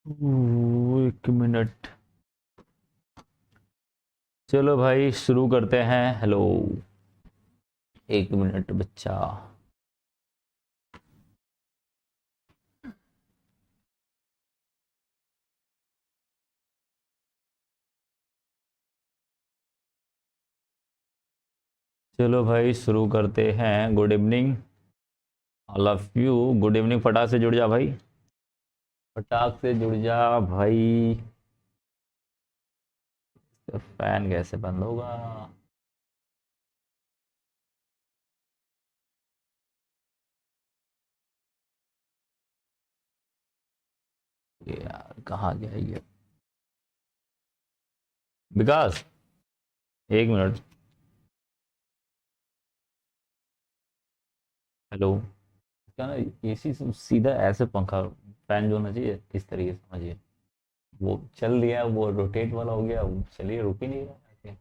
एक मिनट। चलो भाई शुरू करते हैं। हेलो। एक मिनट बच्चा। चलो भाई शुरू करते हैं। Good evening all of you. Good evening. फटाक से जुड़ जा भाई, फटाक से जुड़ जा भाई। तो फैन कैसे बंद होगा? ये यार कहाँ गया ये विकास? एक मिनट। हेलो। क्या ना, एसी सीधा ऐसे पंखा फैन जो होना चाहिए इस तरीके से होना चाहिए। वो चल दिया, वो रोटेट वाला हो गया, वो चलिए रुक ही नहीं रहा।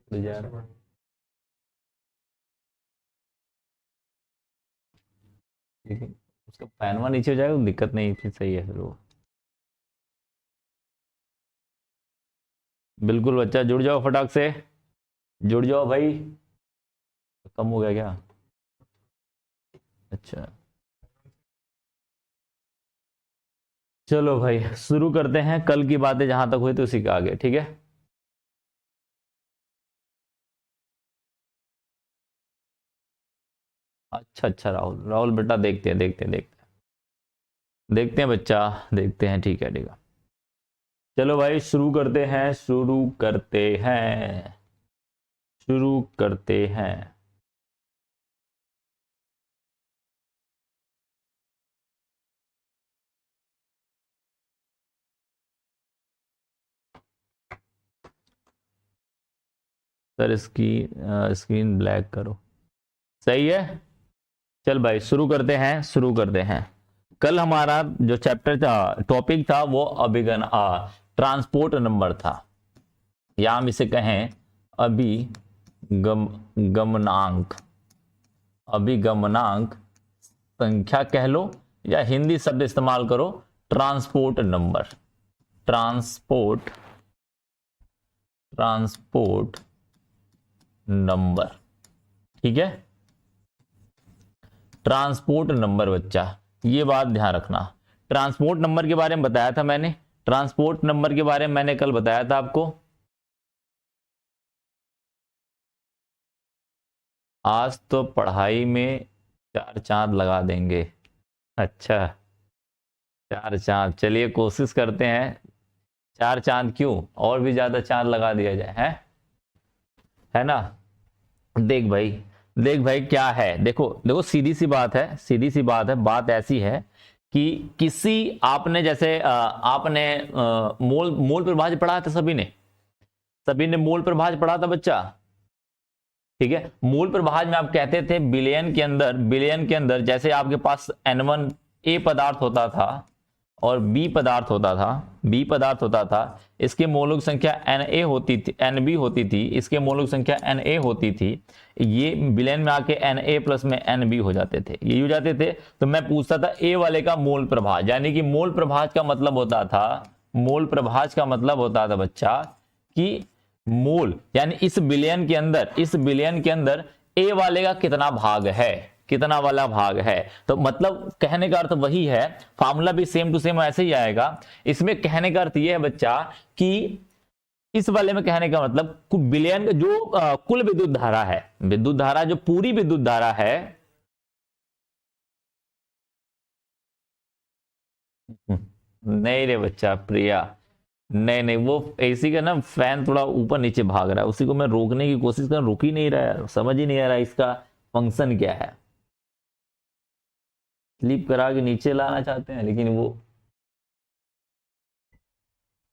तो जा रहा है। लेकिन उसका फैनवा नीचे हो जाएगा तो दिक्कत नहीं, फिर सही है फिर वो। बिल्कुल बच्चा जुड़ जाओ फटाक से, जुड़ जाओ भाई। कम हो गया क्या? अच्छा। चलो भाई शुरू करते हैं। कल की बातें जहां तक हुई तो उसी के आगे, ठीक है। अच्छा अच्छा राहुल, राहुल बेटा देखते हैं देखते हैं देखते हैं देखते हैं बच्चा, देखते हैं। ठीक है ठीक है। चलो भाई शुरू करते हैं, शुरू करते हैं, शुरू करते हैं। सर इसकी स्क्रीन ब्लैक करो। सही है। चल भाई शुरू करते हैं, शुरू करते हैं। कल हमारा जो चैप्टर था, टॉपिक था, वो अभिगम ट्रांसपोर्ट नंबर था, या हम इसे कहें अभिगम गमनांक। अभिगमनांक संख्या कह लो, या हिंदी शब्द इस्तेमाल करो, transport number. Transport, transport number, ठीक है। ट्रांसपोर्ट नंबर बच्चा, ये बात ध्यान रखना। ट्रांसपोर्ट नंबर के बारे में बताया था मैंने, ट्रांसपोर्ट नंबर के बारे में मैंने कल बताया था आपको। आज तो पढ़ाई में चार चांद लगा देंगे। अच्छा, चार चांद, चलिए कोशिश करते हैं। चार चांद क्यों, और भी ज्यादा चांद लगा दिया जाए, है ना। देख भाई, देख भाई क्या है, देखो देखो सीधी सी बात है, सीधी सी बात है। बात ऐसी है कि किसी, आपने जैसे आपने मोल मोल प्रभाज पढ़ा था सभी ने, सभी ने मूल प्रभाज पढ़ा था बच्चा, ठीक है। मूल प्रभाज में आप कहते थे बिलियन के अंदर, बिलियन के अंदर जैसे आपके पास N1 ए पदार्थ होता था और बी पदार्थ होता था, बी पदार्थ होता था, इसके मौलिक संख्या Na होती थी, Nb होती थी, इसके मौलिक संख्या Na होती थी। ये बिलियन में आके Na प्लस में Nb हो जाते थे, ये हो जाते थे। तो मैं पूछता था ए वाले का मोल प्रभाज, यानी कि मोल प्रभाज का मतलब होता था, मोल प्रभाज का मतलब होता था बच्चा कि मोल, यानी इस बिलियन के अंदर, इस बिलियन के अंदर ए वाले का कितना भाग है, कितना वाला भाग है। तो मतलब कहने का अर्थ वही है, फार्मूला भी सेम टू सेम ऐसे ही आएगा। इसमें कहने का अर्थ यह है बच्चा कि इस वाले में कहने का मतलब बिलियन का जो कुल विद्युत धारा है, विद्युत धारा जो पूरी विद्युत धारा है। नहीं रे बच्चा प्रिया, नहीं नहीं, वो एसी का ना फैन थोड़ा ऊपर नीचे भाग रहा है, उसी को मैं रोकने की कोशिश कर, रुक ही नहीं रहा है, समझ ही नहीं आ रहा है इसका फंक्शन क्या है। स्लीप करा के नीचे लाना चाहते हैं, लेकिन वो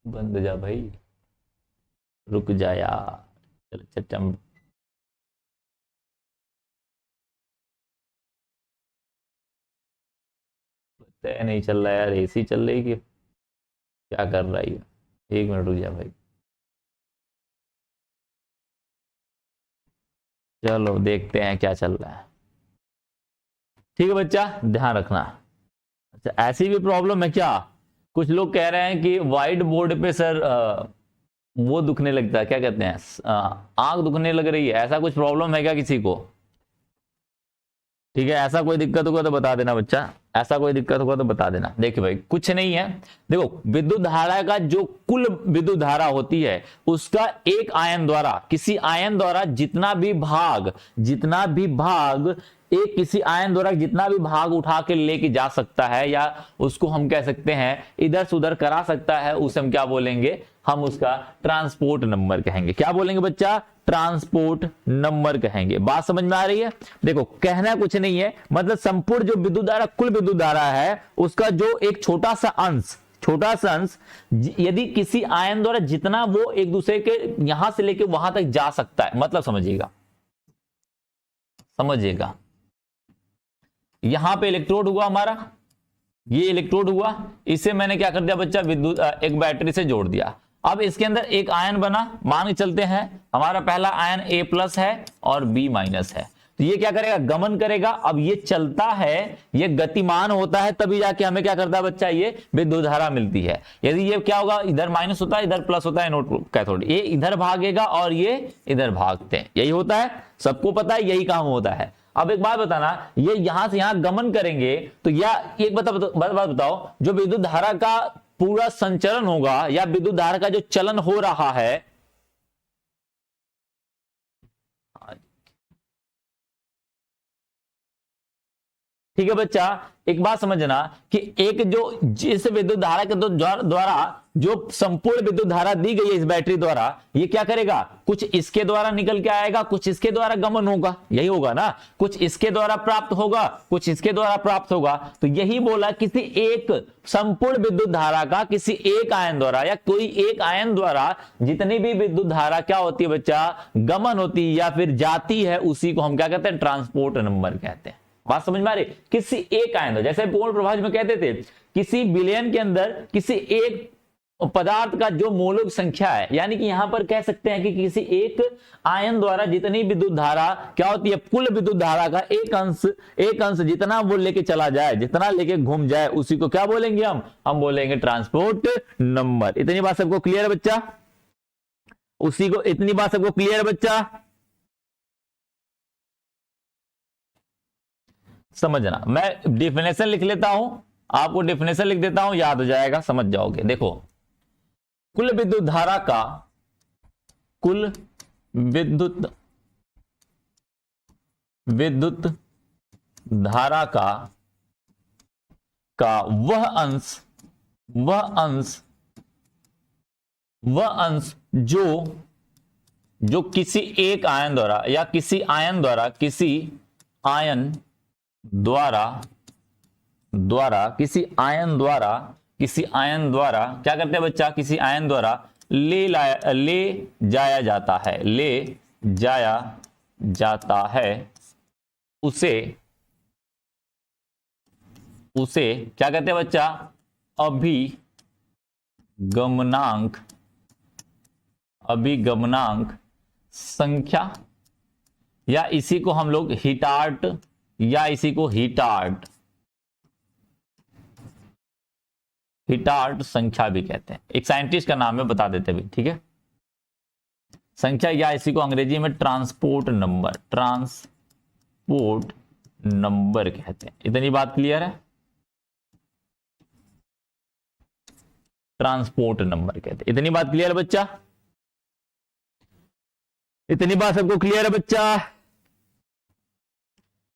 बंद जा भाई, रुक जा यार। चल चल पता नहीं चल रहा यार, एसी चल रही कि क्या कर रहा है ये। 1 मिनट रुक जा भाई। चलो देखते हैं क्या चल रहा है। ठीक है बच्चा, ध्यान रखना। अच्छा, ऐसी भी प्रॉब्लम है क्या? कुछ लोग कह रहे हैं कि व्हाइट बोर्ड पे सर वो दुखने लगता है, क्या कहते हैं, आंख दुखने लग रही है, ऐसा कुछ प्रॉब्लम है क्या किसी को? ठीक है, ऐसा कोई दिक्कत होगा तो बता देना बच्चा, ऐसा कोई दिक्कत होगा तो बता देना। देखिए भाई कुछ नहीं है, देखो विद्युत धारा का जो कुल विद्युत धारा होती है उसका एक आयन द्वारा, किसी आयन द्वारा जितना भी भाग एक किसी आयन द्वारा जितना भी भाग उठा के लेके जा सकता है, या उसको हम कह सकते हैं इधर से उधर करा सकता है, उसे हम क्या बोलेंगे, हम उसका ट्रांसपोर्ट नंबर कहेंगे। क्या बोलेंगे बच्चा? ट्रांसपोर्ट नंबर कहेंगे। बात समझ में आ रही है? देखो कहना कुछ नहीं है, मतलब संपूर्ण जो विद्युत धारा, कुल विद्युत धारा है उसका जो एक छोटा सा अंश यदि किसी आयन द्वारा जितना वो एक दूसरे के यहां से लेके वहां तक जा सकता है, मतलब समझिएगा, यहां पे इलेक्ट्रोड हुआ हमारा, ये इलेक्ट्रोड हुआ, इसे मैंने क्या कर दिया बच्चा, विद्युत एक बैटरी से जोड़ दिया। अब इसके अंदर एक आयन बना, मान के चलते हैं हमारा पहला आयन A+ है और B- है, तो ये क्या करेगा, गमन करेगा। अब ये चलता है, ये गतिमान होता है, तभी जाके हमें क्या करता है बच्चा, ये विद्युत धारा मिलती है। यदि ये क्या होगा, इधर माइनस होता है इधर प्लस होता है, नोट कैथोड, ये इधर भागेगा और ये इधर भागते हैं, यही होता है, सबको पता है यही काम होता है। अब एक बात बताना, ये यहां से यहां गमन करेंगे तो या एक बात बताओ, जो विद्युत धारा का पूरा संचरण होगा या विद्युत धारा का जो चलन हो रहा है, ठीक है बच्चा, एक बात समझना कि एक जो जिस विद्युत धारा के द्वारा जो संपूर्ण विद्युत धारा दी गई है इस बैटरी द्वारा, ये क्या करेगा, कुछ इसके द्वारा निकल के आएगा, कुछ इसके द्वारा गमन होगा, यही होगा ना, कुछ इसके द्वारा प्राप्त होगा, कुछ इसके द्वारा प्राप्त होगा। तो यही बोला, किसी एक संपूर्ण विद्युत धारा का किसी एक आयन द्वारा या कोई एक आयन द्वारा जितनी भी विद्युत धारा क्या होती है बच्चा, गमन होती है या फिर जाती है, उसी को हम क्या कहते हैं, ट्रांसपोर्ट नंबर कहते हैं। बात समझ में आ रही? किसी एक आयन, जैसे पूर्ण प्रभाव में कहते थे, किसी विलयन के अंदर किसी एक पदार्थ का जो मोलक संख्या है, यानी कि यहां पर कह सकते हैं कि किसी एक आयन द्वारा जितनी विद्युत धारा क्या होती है, कुल विद्युत धारा का एक अंश जितना वो लेके चला जाए, जितना लेके घूम जाए, उसी को क्या बोलेंगे, हम बोलेंगे ट्रांसपोर्ट नंबर। इतनी बात सबको क्लियर है बच्चा? इतनी बात सबको क्लियर है बच्चा? समझना, मैं डिफिनेशन लिख लेता हूं, आपको डिफिनेशन लिख देता हूं, याद हो जाएगा, समझ जाओगे। देखो, कुल विद्युत धारा का, कुल विद्युत धारा का वह अंश जो किसी एक आयन द्वारा या किसी आयन द्वारा किसी आयन द्वारा क्या करते हैं बच्चा, किसी आयन द्वारा ले जाया जाता है, उसे क्या कहते हैं बच्चा, अभिगमनांक संख्या, या इसी को हम लोग हिटार्ट संख्या भी कहते हैं। एक साइंटिस्ट का नाम है, बता देते भी, ठीक है, संख्या, या इसी को अंग्रेजी में ट्रांसपोर्ट नंबर कहते हैं। इतनी बात क्लियर है? ट्रांसपोर्ट नंबर कहते हैं। इतनी बात क्लियर है बच्चा? इतनी बात सबको क्लियर है बच्चा?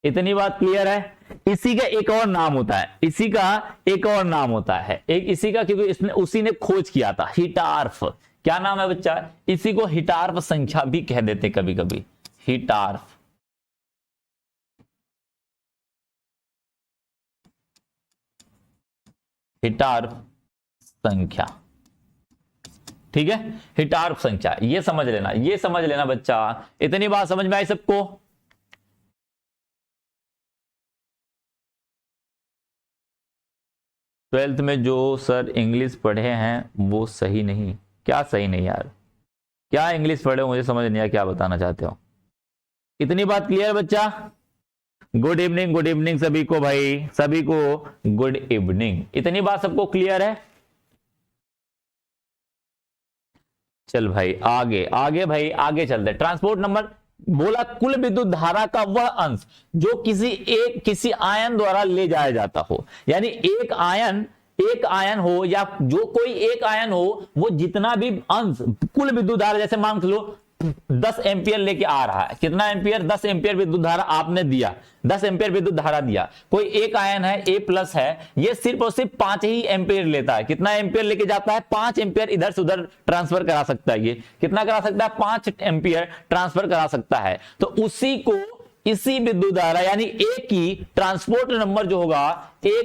इतनी बात क्लियर है? इसी का एक और नाम होता है, इसी का एक और नाम होता है, एक इसी का, क्योंकि इसने उसी ने खोज किया था, हिटार्फ। क्या नाम है बच्चा? इसी को हिटार्फ संख्या भी कह देते कभी कभी, हिटार्फ। हिटार्फ संख्या, ठीक है, हिटार्फ संख्या, ये समझ लेना, ये समझ लेना बच्चा। इतनी बात समझ में आई सबको? ट्वेल्थ में जो सर इंग्लिश पढ़े हैं वो सही नहीं? क्या सही नहीं यार? क्या इंग्लिश पढ़े हो, मुझे समझ नहीं आया क्या बताना चाहते हो। इतनी बात क्लियर बच्चा? गुड इवनिंग, गुड इवनिंग सभी को भाई, सभी को गुड इवनिंग। इतनी बात सबको क्लियर है? चल भाई आगे, आगे भाई आगे चलते। ट्रांसपोर्ट नंबर बोला कुल विद्युत धारा का वह अंश जो किसी आयन द्वारा ले जाया जाता हो, यानी एक आयन हो या जो कोई एक आयन हो, वो जितना भी अंश कुल विद्युत धारा, जैसे मान लो 10 एम्पियर लेके आ रहा है, कितना एम्पियर? 10 एम्पियर विद्युत धारा आपने दिया, 10 एम्पियर विद्युत धारा दिया। कोई एक आयन है ए प्लस है, ये सिर्फ और सिर्फ 5 ही एम्पियर लेता है। कितना एम्पियर लेके जाता है? 5 एम्पियर इधर से उधर ट्रांसफर करा सकता है। ये कितना करा सकता है? 5 एम्पियर ट्रांसफर करा सकता है। तो उसी को, इसी विद्युत धारा यानी ए की ट्रांसपोर्ट नंबर जो होगा, ए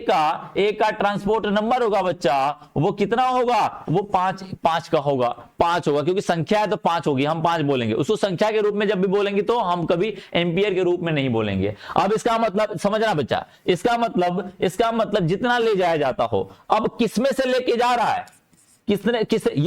का ट्रांसपोर्ट नंबर होगा बच्चा, वो कितना होगा? वो 5 का होगा, 5 होगा, क्योंकि संख्या है तो 5 होगी, हम 5 बोलेंगे उसको। संख्या के रूप में जब भी बोलेंगे तो हम कभी एम्पियर के रूप में नहीं बोलेंगे। अब इसका मतलब समझना बच्चा, इसका मतलब जितना ले जाया जाता हो। अब किसमें से लेके जा रहा है? ये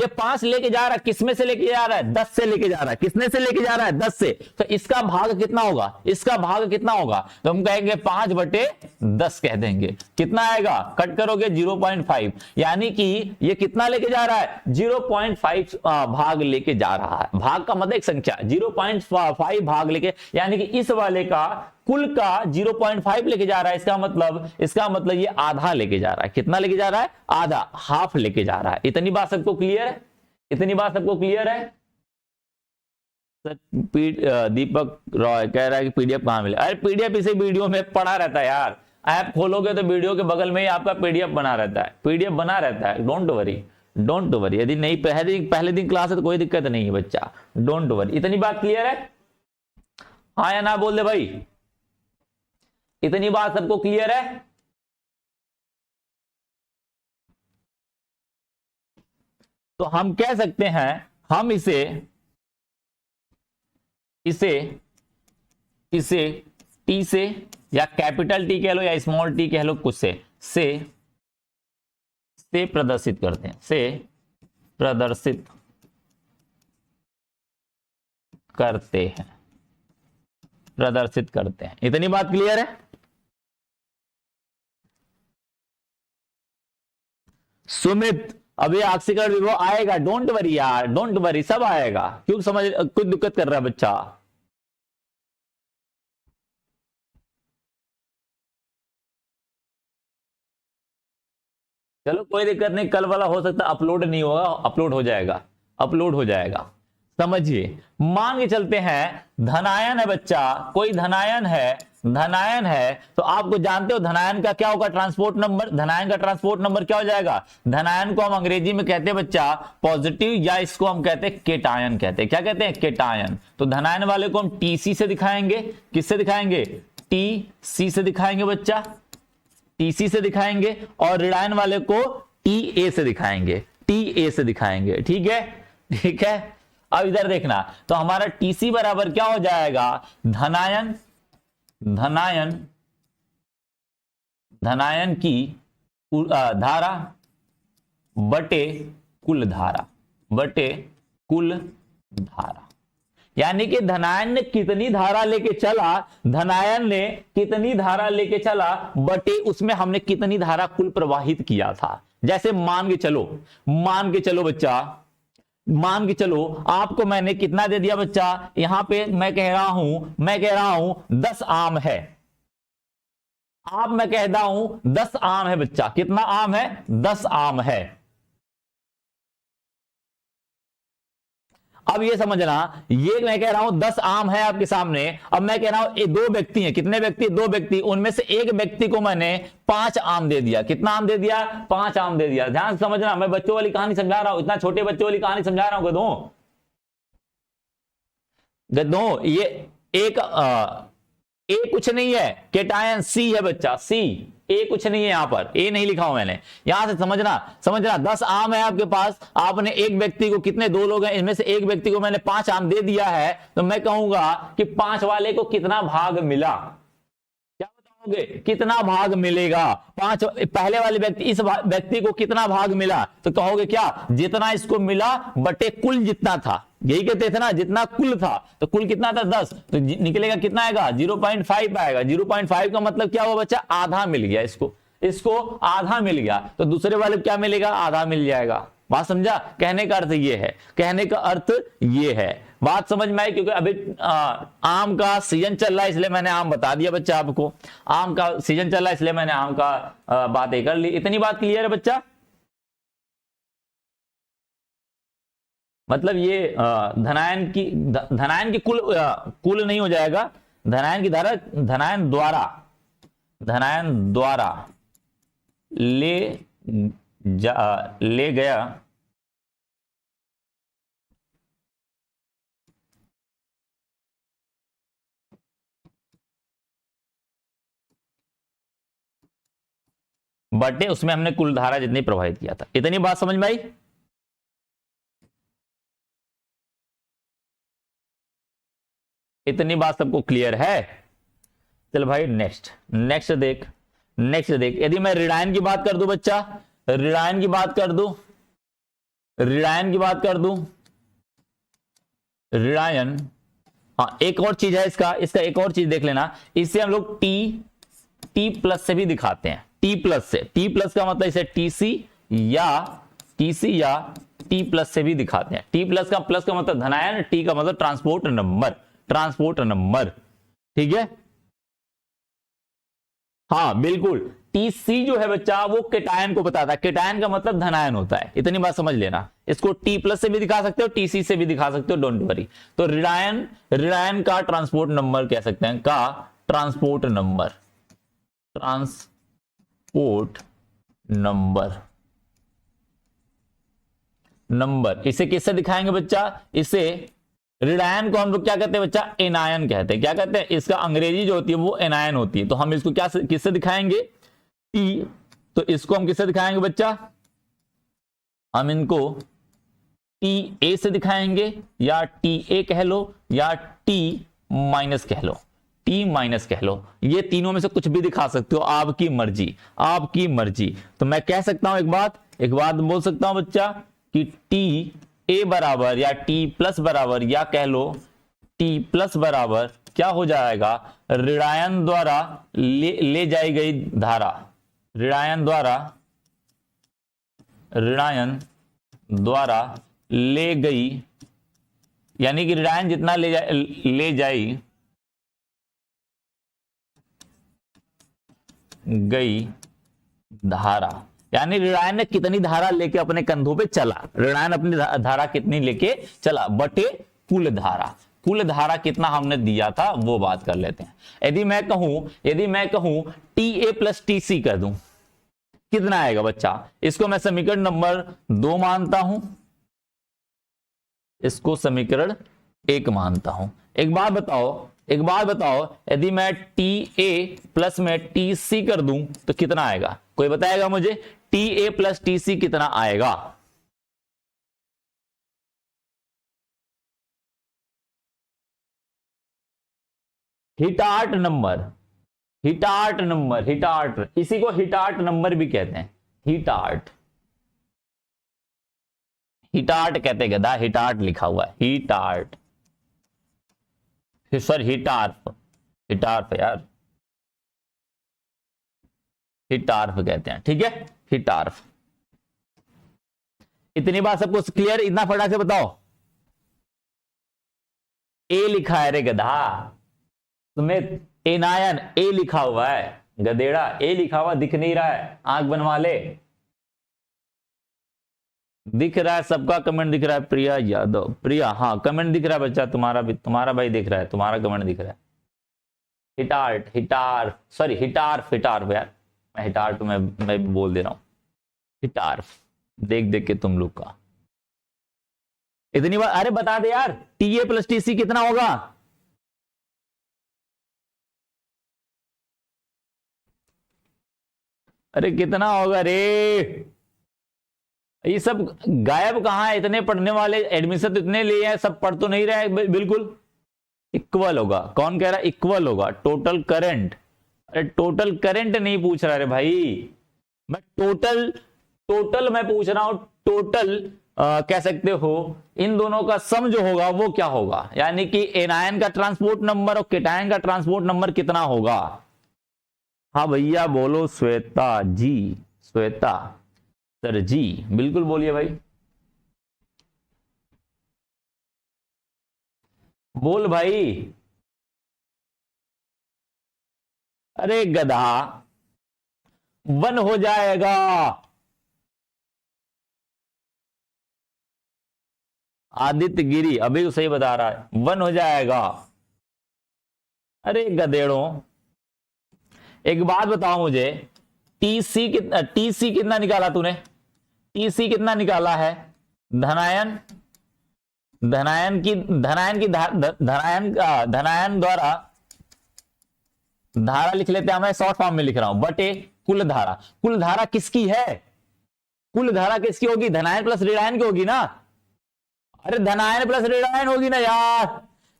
5 लेके जा रहा है, किसमें से लेके जा रहा है? 10 से लेके जा रहा है। किसने से लेके जा रहा है? 10 से। तो इसका भाग कितना होगा? इसका भाग कितना होगा? तो हम कहेंगे 5/10 कह देंगे। कितना आएगा? कट करोगे 0.5, यानी कि ये कितना लेके जा रहा है? 0.5 भाग लेके जा रहा है। भाग का मतलब एक संख्या, 0.5 भाग लेके, यानी कि इस वाले का कुल का 0.5 लेके जा रहा है। इसका मतलब ये आधा लेके जा रहा है। कितना लेके जा रहा है? आधा, हाफ लेके जा रहा है। इतनी बात सबको क्लियर है? इतनी बात सबको क्लियर है? दीपक रॉय कह रहा है कि पीडीएफ कहां मिले? अरे पीडीएफ इसे वीडियो में पड़ा रहता है यार। ऐप खोलोगे तो वीडियो के बगल में ही आपका पीडीएफ बना रहता है, पीडीएफ बना रहता है। Don't worry, don't worry. यदि नहीं पहले दिन क्लास है तो कोई दिक्कत नहीं है बच्चा, डोंट वरी। इतनी बात क्लियर है? हाँ या ना बोल दे भाई। इतनी बात सबको क्लियर है? तो हम कह सकते हैं, हम इसे टी से या कैपिटल टी कह लो या स्मॉल टी कह लो, कुछ से प्रदर्शित करते हैं, से प्रदर्शित करते हैं। इतनी बात क्लियर है? सुमित अभी ऑक्सीकरण विभव आएगा, डोंट वरी यार, डोंट वरी, सब आएगा। क्यों समझ कुछ दिक्कत कर रहा है बच्चा? चलो कोई दिक्कत नहीं, कल वाला हो सकता अपलोड नहीं होगा, अपलोड हो जाएगा, अपलोड हो जाएगा। समझिए, मान के चलते हैं धनायन है बच्चा, कोई धनायन है तो आपको जानते हो धनायन का क्या होगा? Transport number. धनायन का ट्रांसपोर्ट नंबर क्या हो जाएगा? धनायन को हम अंग्रेजी में कहते हैं बच्चा पॉजिटिव, या इसको हम कहते हैं केटायन कहते हैं। क्या कहते हैं? केटायन। तो धनायन वाले को हम टीसी से दिखाएंगे। किससे दिखाएंगे? टीसी से दिखाएंगे बच्चा, टीसी से दिखाएंगे। और ऋणायन वाले को टीए से दिखाएंगे, टीए से दिखाएंगे। ठीक है, ठीक है। अब इधर देखना, तो हमारा टीसी बराबर क्या हो जाएगा? धनायन की धारा बटे कुल धारा, यानी कि धनायन ने कितनी धारा लेके चला, बटे उसमें हमने कितनी धारा कुल प्रवाहित किया था। जैसे मान के चलो बच्चा, मान के चलो आपको मैंने कितना दे दिया बच्चा? यहां पे मैं कह रहा हूं 10 आम है। मैं कहता हूं 10 आम है बच्चा। कितना आम है? 10 आम है। अब ये समझना, ये मैं कह रहा हूं 10 आम है आपके सामने, अब मैं कह रहा हूं ये 2 व्यक्ति हैं, कितने व्यक्ति? 2 व्यक्ति, उनमें से एक व्यक्ति को मैंने 5 आम दे दिया। कितना आम दे दिया? 5 आम दे दिया। ध्यान से समझना, मैं बच्चों वाली कहानी समझा रहा हूं, इतना छोटे बच्चों वाली कहानी समझा रहा हूं गधों। गधों ये एक ए कुछ नहीं है, केटायन सी है बच्चा, सी। ए कुछ नहीं है, यहां पर ए नहीं लिखा हूं मैंने, यहां से समझना 10 आम है आपके पास, आपने एक व्यक्ति को, कितने 2 लोग हैं, इनमें से एक व्यक्ति को मैंने 5 आम दे दिया है, तो मैं कहूंगा कि 5 वाले को कितना भाग मिला? क्या बताओगे कितना भाग मिलेगा? 5 पहले वाले व्यक्ति, इस व्यक्ति को कितना भाग मिला? तो कहोगे क्या? जितना इसको मिला बटे कुल जितना था, यही कहते थे ना, जितना कुल था। तो कुल कितना था? 10, तो निकलेगा कितना आएगा? 0.5 आएगा। 0.5 का मतलब क्या हुआ बच्चा? आधा मिल गया इसको आधा मिल गया, तो दूसरे वाले क्या मिलेगा? आधा मिल जाएगा। बात समझा? कहने का अर्थ ये है, कहने का अर्थ ये है। बात समझ में आई? क्योंकि अभी आम का सीजन चल रहा है, इसलिए मैंने आम बता दिया बच्चा आपको। आम का सीजन चल रहा है, इसलिए मैंने आम का बातें कर ली। इतनी बात क्लियर है बच्चा? मतलब ये धनायन की कुल नहीं हो जाएगा, धनायन की धारा, धनायन द्वारा ले गया बटे उसमें हमने कुल धारा जितनी प्रवाहित किया था। इतनी बात समझ में आई? इतनी बात सबको क्लियर है? चल भाई नेक्स्ट देख। यदि मैं ऋणायन की बात कर दूं बच्चा, ऋणायन की बात कर दूं, ऋणायन, हाँ एक और चीज है इसका एक और चीज देख लेना। इससे हम लोग टी प्लस से भी दिखाते हैं। टी प्लस का मतलब इसे टीसी या टी प्लस से भी दिखाते हैं। टी प्लस का मतलब धनायन, टी का मतलब ट्रांसपोर्ट नंबर। ठीक है, हाँ बिल्कुल। टीसी जो है बच्चा वो केटायन को बताता है, केटायन का मतलब धनायन होता है। इतनी बात समझ लेना। इसको टी प्लस से भी दिखा सकते हो, टीसी से भी दिखा सकते हो, डोंट वरी। तो ऋणायन का ट्रांसपोर्ट नंबर कह सकते हैं, ट्रांसपोर्ट नंबर। इसे किससे दिखाएंगे बच्चा? इसे ऋणायन को हम लोग क्या कहते हैं बच्चा? एनायन कहते हैं। क्या कहते हैं? इसका अंग्रेजी जो होती है वो एनायन होती है। तो हम इसको किससे दिखाएंगे? टी। तो इसको हम किससे दिखाएंगे बच्चा? हम इनको टी ए से दिखाएंगे, या टी ए कह लो, या टी माइनस कह लो। ये तीनों में से कुछ भी दिखा सकते हो, आपकी मर्जी। तो मैं कह सकता हूं एक बात बोल सकता हूं बच्चा कि टी ए बराबर या टी प्लस बराबर, या कह लो टी प्लस बराबर क्या हो जाएगा? ऋणायन द्वारा ले जाई गई धारा, ऋणायन द्वारा ले गई, यानी कि ऋणायन जितना ले जाई गई धारा, यानी ऋणायन ने कितनी धारा लेके अपने कंधों पे चला, ऋणायन अपनी धारा कितनी लेके चला बटे कुल धारा कितना हमने दिया था, वो बात कर लेते हैं। यदि मैं कहूं T A plus T C कर दूं, कितना आएगा बच्चा? इसको मैं समीकरण नंबर 2 मानता हूं, इसको समीकरण 1 मानता हूं। एक बात बताओ, यदि मैं टी ए प्लस में टी सी कर दूं तो कितना आएगा? कोई बताएगा मुझे? T A plus T C कितना आएगा? हिटार्ट नंबर, इसी को हिटार्ट नंबर भी कहते हैं। हिटार्ट कहते गधा, हिटार्ट लिखा हुआ है, हिटार्ट, सर हिटार्फ यार, हिटार्फ कहते हैं। ठीक है, हिटार्फ। इतनी बात सबको क्लियर? इतना फटाक से बताओ। ए लिखा है रे गधा, तुम्हें एनायन ए लिखा हुआ है, गधेड़ा ए लिखा हुआ दिख नहीं रहा है, आंख बनवा ले। दिख रहा है, सबका कमेंट दिख रहा है। प्रिया यादव, प्रिया, हाँ कमेंट दिख रहा है बच्चा, तुम्हारा भी, तुम्हारा भाई दिख रहा है, तुम्हारा कमेंट दिख रहा है। हिटार्ट, हिटार, सॉरी हिटार्फ, हिटार्फ यार, मैं हिटार्ट मैं भी बोल दे रहा हूँ। हिटार्फ, देख देख के तुम लोग का इतनी बार, अरे बता दे यार, टीए प्लस टीसी कितना होगा? अरे कितना होगा रे? ये सब गायब कहाँ है? इतने पढ़ने वाले, एडमिशन तो इतने लिए हैं, सब पढ़ तो नहीं रहे बिल्कुल। इक्वल होगा, कौन कह रहा है इक्वल होगा? टोटल करंट, अरे टोटल करंट नहीं पूछ रहा रे भाई, मैं टोटल, टोटल मैं पूछ रहा हूं। टोटल कह सकते हो इन दोनों का सम जो होगा वो क्या होगा, यानी कि एनायन का ट्रांसपोर्ट नंबर और केटायन का ट्रांसपोर्ट नंबर कितना होगा? हाँ भैया बोलो, श्वेता जी, श्वेता सर जी, बिल्कुल बोलिए भाई, बोल भाई। अरे गधा, 1 हो जाएगा। आदित्य गिरी अभी तो सही बता रहा है, 1 हो जाएगा। अरे गधेड़ों, एक बात बताओ मुझे, टीसी कितना निकाला तूने? टीसी कितना निकाला है? धनायन, धनायन की, धनायन की धनायन द्वारा धारा लिख लेते हैं, मैं शॉर्ट फॉर्म में लिख रहा हूं, बटे कुल धारा। कुल धारा किसकी है? कुल धारा किसकी होगी? धनायन प्लस ऋणायन की होगी ना? अरे धनायन प्लस ऋणायन होगी ना यार।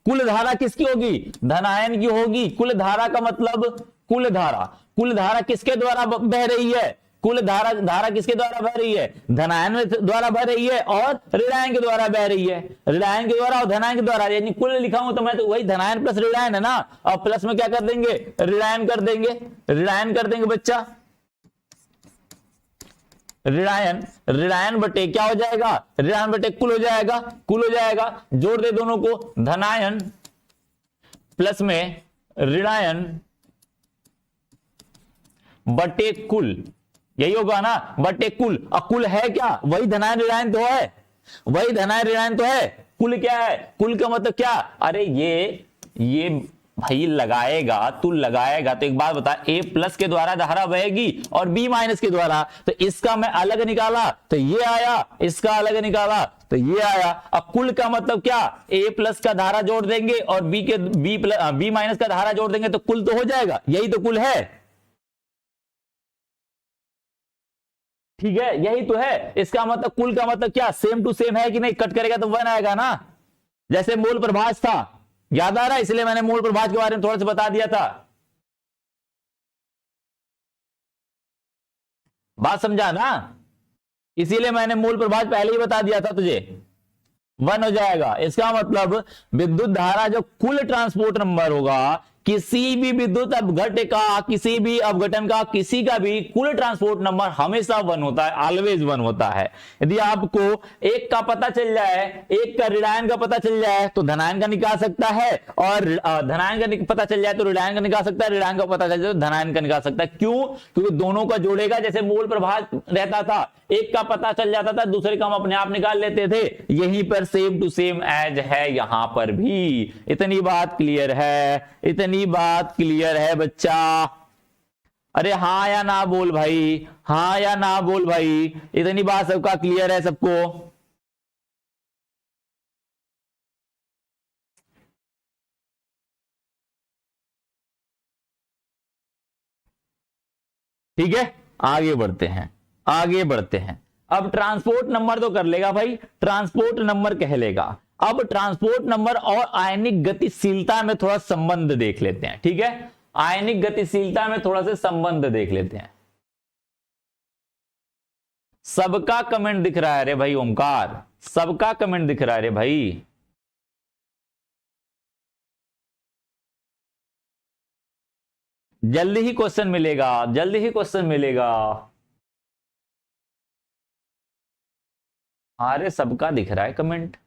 कुल धारा किसकी होगी? धनायन की होगी। कुल धारा का मतलब कुल धारा, कुल धारा किसके द्वारा बह रही है? कुल धारा, धारा किसके द्वारा बह रही है? धनायन द्वारा बह रही है और ऋणायन के द्वारा बह रही है। ऋणायन के द्वारा और धनायन के द्वारा, यानी कुल लिखा हूं तो मैं तो वही धनायन प्लस ऋणायन है ना, और प्लस में क्या कर देंगे? ऋणायन कर देंगे, ऋणायन कर देंगे बच्चा। ऋणायन, ऋणायन बटे क्या हो जाएगा? ऋणायन बटे कुल हो जाएगा, कुल हो जाएगा। जोड़ दे दोनों को, धनायन प्लस में ऋणायन बटे कुल, यही होगा ना, बटे कुल। और कुल है क्या? वही धनायन ऋणायन तो है, वही धनायन ऋणायन तो है। कुल क्या है? कुल का मतलब क्या? अरे ये भाई लगाएगा, तू लगाएगा तो एक बात बता, ए प्लस के द्वारा धारा बहेगी और बी माइनस के द्वारा, तो इसका मैं अलग निकाला तो ये आया, इसका अलग निकाला तो ये आया। अब कुल का मतलब क्या? ए प्लस का धारा जोड़ देंगे और बी माइनस का धारा जोड़ देंगे तो कुल तो हो जाएगा, यही तो कुल है। ठीक है, यही तो है। इसका मतलब कुल का मतलब क्या? सेम टू सेम है कि नहीं? कट करेगा तो 1 आएगा ना, जैसे मूल प्रभाज था, याद आ रहा है? इसलिए मैंने मूल प्रभाज के बारे में थोड़ा सा बता दिया था। बात समझा ना? इसीलिए मैंने मूल प्रभाज पहले ही बता दिया था तुझे, 1 हो जाएगा। इसका मतलब विद्युत धारा जो कुल ट्रांसपोर्ट नंबर होगा, किसी भी विद्युत अपघट का, किसी भी अपघटन का, किसी का भी कुल ट्रांसपोर्ट नंबर हमेशा 1 होता है, ऑलवेज 1 होता है। यदि आपको एक का पता चल जाए, एक का ऋणायन का पता चल जाए तो धनायन का निकाल सकता है, और धनायन का पता चल जाए तो ऋणायन का निकाल सकता है, ऋणायन का पता चल जाए तो धनायन का निकाल सकता है। क्यों? क्योंकि दोनों का जोड़ेगा, जैसे मूल प्रभाज रहता था, एक का पता चल जाता था, दूसरे का हम अपने आप निकाल लेते थे। यहीं पर सेम टू सेम एज है यहां पर भी। इतनी बात क्लियर है? इतनी बात क्लियर है बच्चा? अरे हाँ या ना बोल भाई, हाँ या ना बोल भाई। इतनी बात सबका क्लियर है सबको? ठीक है, आगे बढ़ते हैं, आगे बढ़ते हैं। अब ट्रांसपोर्ट नंबर तो कर लेगा भाई, ट्रांसपोर्ट नंबर कह लेगा। अब ट्रांसपोर्ट नंबर और आयनिक गतिशीलता में थोड़ा संबंध देख लेते हैं। ठीक है, आयनिक गतिशीलता में थोड़ा सा संबंध देख लेते हैं। सबका कमेंट दिख रहा है रे भाई ओमकार, सबका कमेंट दिख रहा है रे भाई। जल्दी ही क्वेश्चन मिलेगा, जल्दी ही क्वेश्चन मिलेगा। अरे सबका दिख रहा है कमेंट।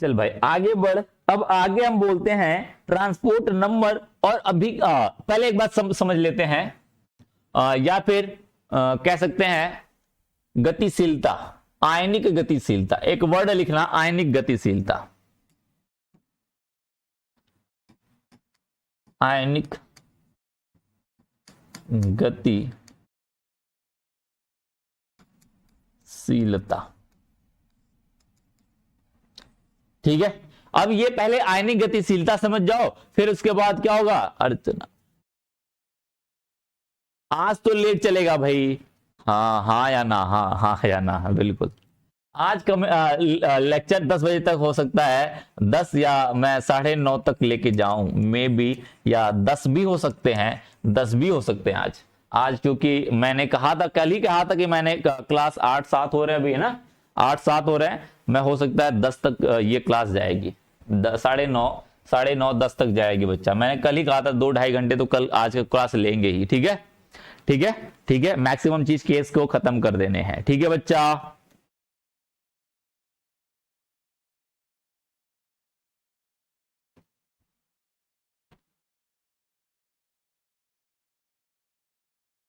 चल भाई आगे बढ़। अब आगे हम बोलते हैं ट्रांसपोर्ट नंबर, और अभी पहले एक बात समझ लेते हैं। या फिर कह सकते हैं गतिशीलता, आयनिक गतिशीलता। एक वर्ड लिखना, आयनिक गतिशीलता, आयनिक गतिशीलता। ठीक है, अब ये पहले आयनिक गतिशीलता समझ जाओ, फिर उसके बाद क्या होगा। अर्चना, आज तो लेट चलेगा भाई। हाँ हाँ या ना, हाँ हाँ या ना, हाँ, बिल्कुल। आज का लेक्चर 10 बजे तक हो सकता है, 10 या मैं 9:30 तक लेके जाऊं मे बी, या 10 भी हो सकते हैं, 10 भी हो सकते हैं आज क्योंकि मैंने कहा था, कल ही कहा था कि मैंने क्लास 8-7 हो रहे हैं अभी, है ना, 8-7 हो रहे हैं। मैं हो सकता है 10 तक ये क्लास जाएगी, 9:30 10 तक जाएगी बच्चा। मैंने कल ही कहा था 2-2.5 घंटे तो कल आज का क्लास लेंगे ही। ठीक है, ठीक है, ठीक है, मैक्सिमम चीज केस को खत्म कर देने हैं। ठीक है बच्चा,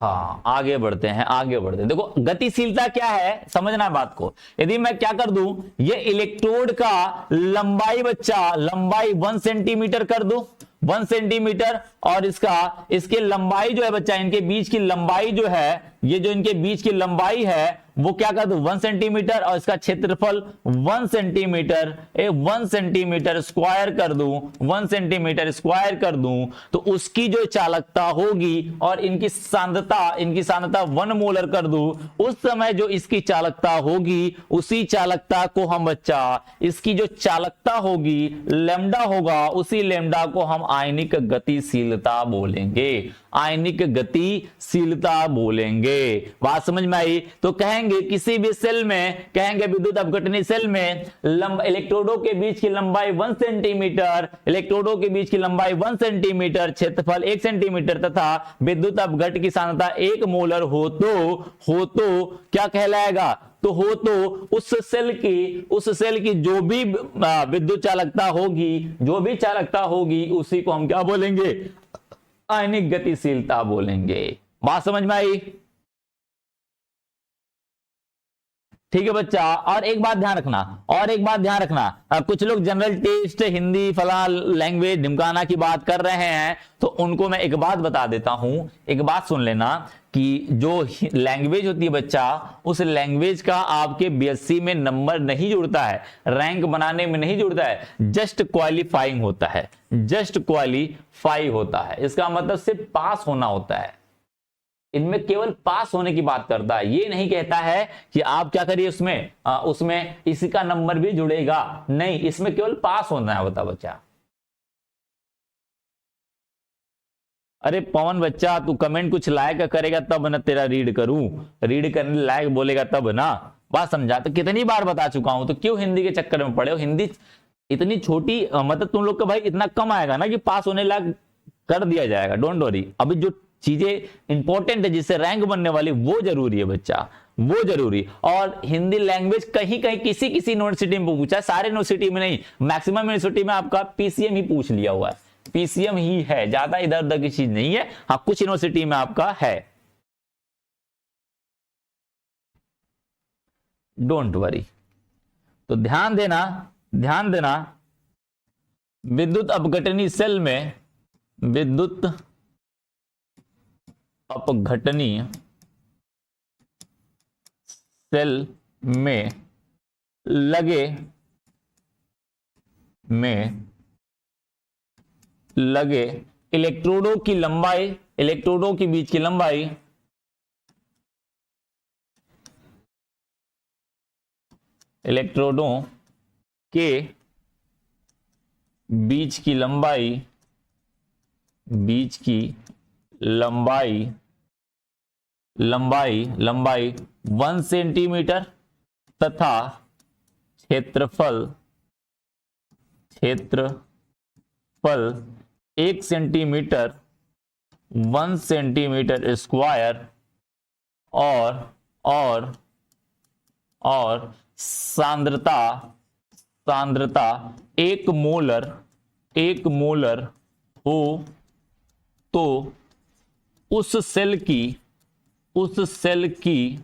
हाँ आगे बढ़ते हैं, आगे बढ़ते हैं। देखो गतिशीलता क्या है, समझना है बात को। यदि मैं क्या कर दूं, ये इलेक्ट्रोड का लंबाई बच्चा, लंबाई 1 सेंटीमीटर कर दूं, 1 सेंटीमीटर, और इसके लंबाई जो है बच्चा, इनके बीच की लंबाई जो है, ये जो इनके बीच की लंबाई है वो क्या कर दूं 1 सेंटीमीटर, और इसका क्षेत्रफल 1 सेंटीमीटर, 1 सेंटीमीटर स्क्वायर कर दूं, 1 सेंटीमीटर स्क्वायर कर दूं, तो उसकी जो चालकता होगी, और इनकी सांद्रता 1 मोलर कर दूं, उस समय जो इसकी चालकता होगी, उसी चालकता को हम बच्चा, इसकी जो चालकता होगी लैम्डा होगा, उसी लैम्डा को हम आयनिक गतिशीलता बोलेंगे, आयनिक गतिशीलता बोलेंगे। बात समझ में आई। तो कहेंगे किसी भी सेल में, कहेंगे विद्युत अपघटनी सेल में इलेक्ट्रोडों के बीच की लंबाई 1 सेंटीमीटर, इलेक्ट्रोडों के बीच की लंबाई 1 सेंटीमीटर, क्षेत्रफल 1 सेंटीमीटर, तथा विद्युत अपघट की सांद्रता 1 मोलर हो तो क्या कहलाएगा, तो हो तो उस सेल की जो भी विद्युत चालकता होगी, जो भी चालकता होगी, उसी को हम क्या बोलेंगे, आयनिक गतिशीलता बोलेंगे। बात समझ में आई। ठीक है बच्चा, और एक बात ध्यान रखना, कुछ लोग जनरल टेस्ट, हिंदी फला लैंग्वेज ढिमकाना की बात कर रहे हैं, तो उनको मैं एक बात बता देता हूं, एक बात सुन लेना, कि जो लैंग्वेज होती है बच्चा, उस लैंग्वेज का आपके बीएससी में नंबर नहीं जुड़ता है, रैंक बनाने में नहीं जुड़ता है, जस्ट क्वालिफाइंग होता है, जस्ट क्वालिफाई होता है। इसका मतलब सिर्फ पास होना होता है, इनमें केवल पास होने की बात करता है, ये नहीं कहता है कि आप क्या करिए उसमें इसका नंबर भी जुड़ेगा, नहीं, इसमें केवल पास होना होता बच्चा। अरे पवन बच्चा, तू कमेंट कुछ लायक करेगा तब ना तेरा रीड करूं, रीड करने लायक बोलेगा तब ना। बात समझा। तो कितनी बार बता चुका हूं, तो क्यों हिंदी के चक्कर में पड़े हो। हिंदी इतनी छोटी, मतलब तुम लोग का भाई इतना कम आएगा ना कि पास होने लायक कर दिया जाएगा, डोंट वरी। अभी जो चीजें इंपॉर्टेंट है, जिससे रैंक बनने वाली, वो जरूरी है बच्चा, वो जरूरी। और हिंदी लैंग्वेज कहीं कहीं किसी यूनिवर्सिटी में पूछा है, सारे यूनिवर्सिटी में नहीं, मैक्सिमम यूनिवर्सिटी में आपका पीसीएम ही पूछ लिया हुआ है, पीसीएम ही है, ज्यादा इधर उधर की चीज नहीं है। हाँ कुछ यूनिवर्सिटी में आपका है, डोंट वरी। तो ध्यान देना, विद्युत अपघटनी सेल में, विद्युत अपघटनी सेल में लगे इलेक्ट्रोडों की लंबाई, इलेक्ट्रोडों के बीच की लंबाई, इलेक्ट्रोडों के बीच की लंबाई, लंबाई 1 सेंटीमीटर, तथा क्षेत्रफल 1 सेंटीमीटर, 1 सेंटीमीटर स्क्वायर, और सांद्रता 1 मोलर हो तो उस सेल की उस सेल की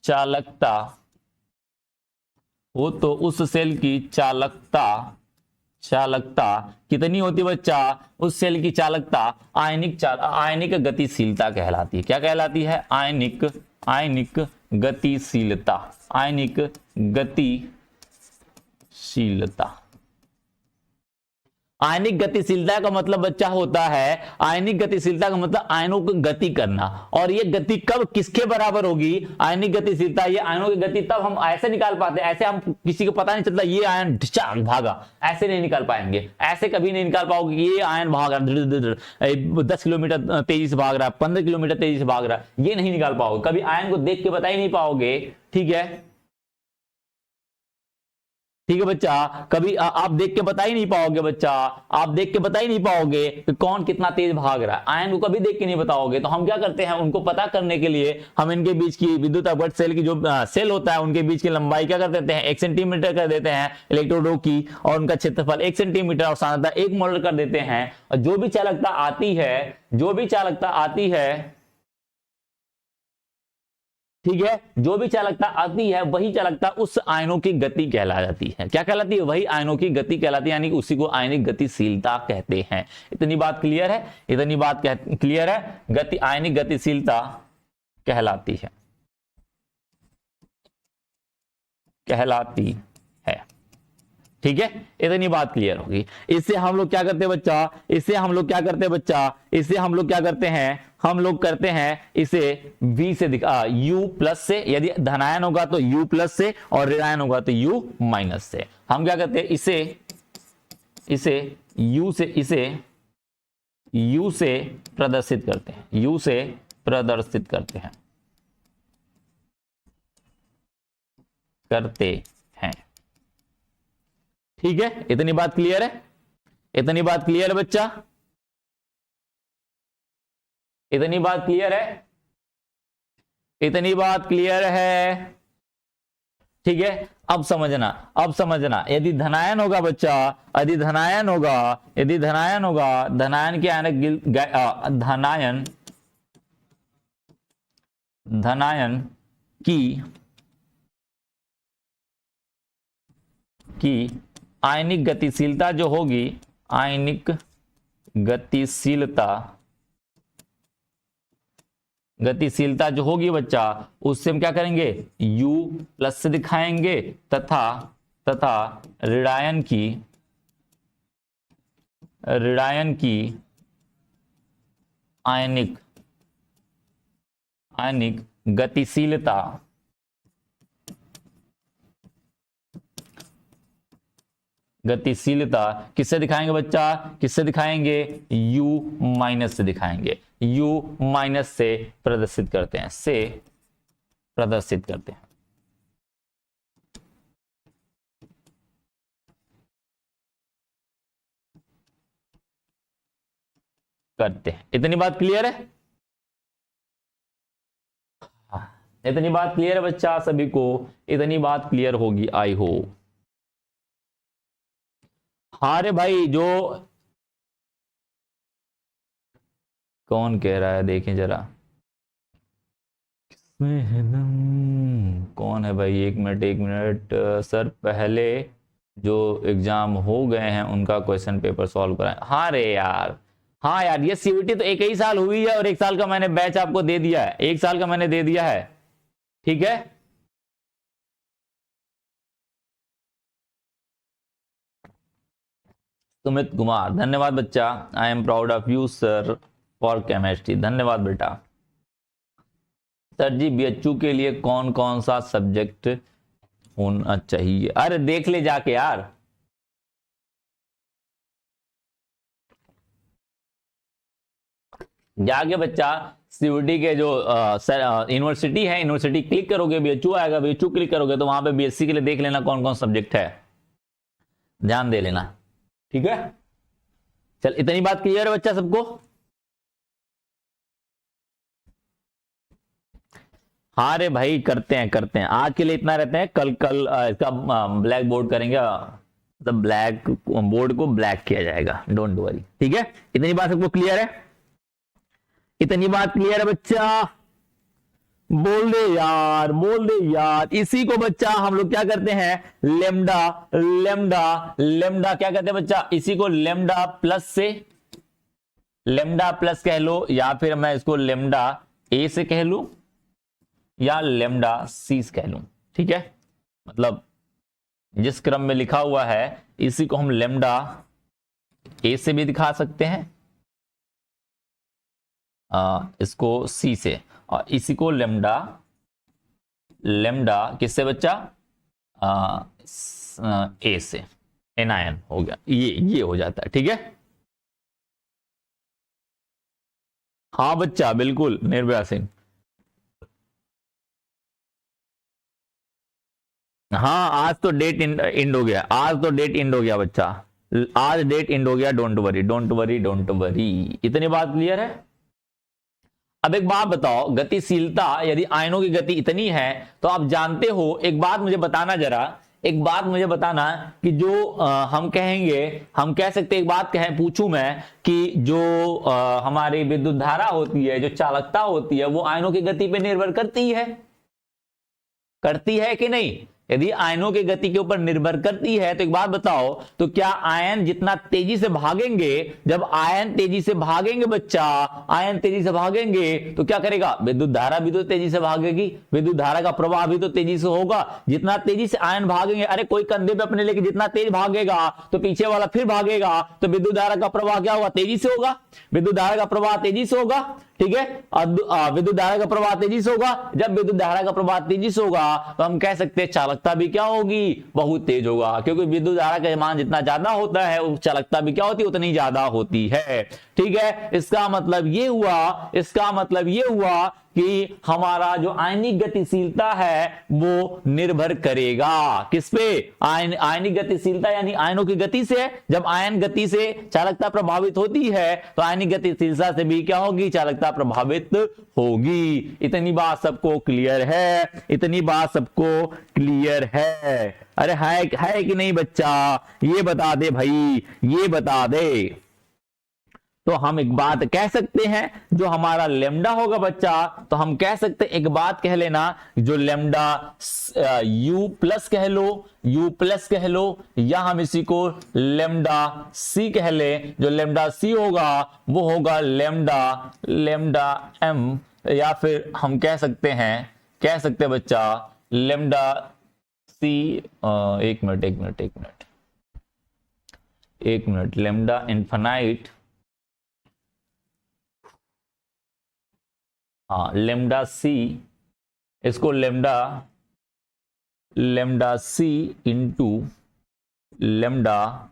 चालकता हो तो उस सेल की चालकता कितनी होती है बच्चा? उस सेल की चालकता आयनिक गतिशीलता कहलाती है। क्या कहलाती है? आयनिक गतिशीलता। आयनिक गतिशीलता। आयनिक गतिशीलता का मतलब बच्चा होता है, आयनिक गतिशीलता का मतलब आयनों की गति करना। और ये गति कब किसके बराबर होगी? आयनिक गतिशीलता, ये आयनों की गति तब हम ऐसे निकाल पाते हैं, ऐसे हम किसी को पता नहीं चलता ये आयन ढिचाक भागा, ऐसे नहीं निकाल पाएंगे। ऐसे कभी नहीं निकाल पाओगे कि ये आयन भाग रहा 10 किलोमीटर तेजी से भाग रहा है, 15 किलोमीटर तेजी से भाग रहा है, ये नहीं निकाल पाओगे। कभी आयन को देख के बता ही नहीं पाओगे। ठीक है, ठीक है बच्चा, कभी आप देख के बता ही नहीं पाओगे बच्चा, आप देख के बता ही नहीं पाओगे कि कौन कितना तेज भाग रहा है। आयन को कभी देख के नहीं बताओगे। तो हम क्या करते हैं, उनको पता करने के लिए हम इनके बीच की विद्युत अपवर्त सेल की जो सेल होता है उनके बीच की लंबाई क्या कर देते हैं? 1 सेंटीमीटर कर देते हैं इलेक्ट्रोडों की, और उनका क्षेत्रफल 1 सेंटीमीटर और सांद्रता 1 मोल कर देते हैं। और जो भी चालकता आती है, ठीक है, जो भी चालकता आती है वही चालकता उस आयनों की गति कहला जाती है। क्या कहलाती है? वही आयनों की गति कहलाती है, यानी कि उसी को आयनिक गतिशीलता कहते हैं। इतनी बात क्लियर है? क्लियर है? आयनिक गतिशीलता कहलाती है। ठीक है, इतनी बात क्लियर होगी। इससे हम लोग क्या करते हैं बच्चा? हम लोग करते हैं इसे V से U प्लस से, यदि धनायन होगा तो U प्लस से और ऋणायन होगा तो U माइनस से। हम क्या करते हैं? इसे U से प्रदर्शित करते हैं। ठीक है, इतनी बात क्लियर है? बच्चा, इतनी बात क्लियर है? ठीक है, अब समझना यदि धनायन होगा बच्चा, धनायन की धनायन की आयनिक गतिशीलता जो होगी, गतिशीलता जो होगी बच्चा, उससे हम क्या करेंगे? U प्लस से दिखाएंगे तथा ऋणायन की आयनिक गतिशीलता किससे दिखाएंगे बच्चा? U माइनस से दिखाएंगे। U माइनस से प्रदर्शित करते हैं, इतनी बात क्लियर है? इतनी बात क्लियर है बच्चा सभी को? इतनी बात क्लियर होगी आई हो। हाँ रे भाई, जो कौन कह रहा है देखें जरा, कौन है भाई? एक मिनट सर, पहले जो एग्जाम हो गए हैं उनका क्वेश्चन पेपर सॉल्व कराएं। हाँ रे यार, ये सीयूटी तो एक ही साल हुई है और 1 साल का मैंने बैच आपको दे दिया है, 1 साल का मैंने दे दिया है। ठीक है, सुमित कुमार, धन्यवाद बच्चा। I am proud of you sir for chemistry. धन्यवाद बेटा। सर जी, बीएचयू के लिए कौन कौन सा सब्जेक्ट होना चाहिए? अरे देख ले जाके यार, जाके बच्चा सीयूटी के जो यूनिवर्सिटी है, यूनिवर्सिटी क्लिक करोगे, बीएचयू आएगा, बीएचयू क्लिक करोगे तो वहां पे बीएससी के लिए देख लेना कौन कौन सब्जेक्ट है, ध्यान दे लेना। ठीक है, चल इतनी बात क्लियर है बच्चा सबको? हाँ रे भाई, करते हैं आज के लिए इतना रहते हैं। कल इसका ब्लैक बोर्ड करेंगे, मतलब ब्लैक बोर्ड को ब्लैक किया जाएगा, डोंट वरी। ठीक है, इतनी बात सबको क्लियर है? इतनी बात क्लियर है बच्चा? बोल दे यार, बोल दे यार। इसी को बच्चा हम लोग क्या करते हैं, लेमडा, लेमडा, लेमडा क्या कहते हैं बच्चा, इसी को लेमडा प्लस से, लेमडा प्लस कह लो, या फिर मैं इसको लेमडा ए से कह लूं, या लेमडा सी से कह लूं। ठीक है, मतलब जिस क्रम में लिखा हुआ है इसी को हम लेमडा ए से भी दिखा सकते हैं, इसको सी से, और इसी को लेमडा, लेमडा किससे बच्चा, ए से, एनायन हो गया, ये हो जाता है। ठीक है, हाँ बच्चा बिल्कुल निर्भया सिंह। हाँ आज तो डेट इंड हो गया, आज तो डेट इंड हो गया बच्चा, आज डेट इंड हो गया। Don't worry, don't worry, don't worry. इतनी बात क्लियर है। अब एक बात बताओ, गतिशीलता यदि आयनों की गति इतनी है तो आप जानते हो, एक बात मुझे बताना जरा, एक बात मुझे बताना कि जो हम कहेंगे, हम कह सकते एक बात कहें, पूछूं मैं कि जो हमारी विद्युत धारा होती है, जो चालकता होती है, वो आयनों की गति पे निर्भर करती है, करती है कि नहीं। यदि आयनों की गति के ऊपर निर्भर करती है तो एक बात बताओ, तो क्या आयन जितना तेजी से भागेंगे, जब आयन तेजी से भागेंगे बच्चा, आयन तेजी से भागेंगे तो क्या करेगा, विद्युत धारा भी तो तेजी से भागेगी, विद्युत धारा का प्रवाह भी तो तेजी से होगा। जितना तेजी से आयन भागेंगे, अरे कोई कंधे पे अपने लेके जितना तेज भागेगा तो पीछे वाला फिर भागेगा, तो विद्युत धारा का प्रवाह क्या होगा, तेजी से होगा, विद्युत धारा का प्रवाह तेजी से होगा। ठीक है, विद्युत धारा का प्रवाह तेजी से होगा, जब विद्युत धारा का प्रवाह तेजी से होगा तो हम कह सकते हैं चालकता भी क्या होगी, बहुत तेज होगा, क्योंकि विद्युत धारा का मान जितना ज्यादा होता है चालकता भी क्या होती है, उतनी ज्यादा होती है। ठीक है, इसका मतलब ये हुआ, इसका मतलब ये हुआ कि हमारा जो आयनिक गतिशीलता है वो निर्भर करेगा किस पे, आयनिक गतिशीलता यानी आयनों की गति से। जब आयन गति से चालकता प्रभावित होती है तो आयनिक गतिशीलता से भी क्या होगी, चालकता प्रभावित होगी। इतनी बात सबको क्लियर है, इतनी बात सबको क्लियर है। अरे है कि नहीं बच्चा, ये बता दे भाई, ये बता दे। तो हम एक बात कह सकते हैं, जो हमारा लेमडा होगा बच्चा, तो हम कह सकते हैं, एक बात कह लेना, जो लेमडा यू प्लस कह लो, यू प्लस कह लो, या हम इसी को लेमडा सी कह ले। जो लेमडा सी होगा वो होगा लेमडा, लेमडा एम, या फिर हम कह सकते हैं, कह सकते हैं बच्चा लेमडा सी, एक मिनट एक मिनट एक मिनट एक मिनट, लेमडा इन्फिनाइट, हाँ लेमडा सी, इसको लेमडा, लेमडा सी इंटू लेमडा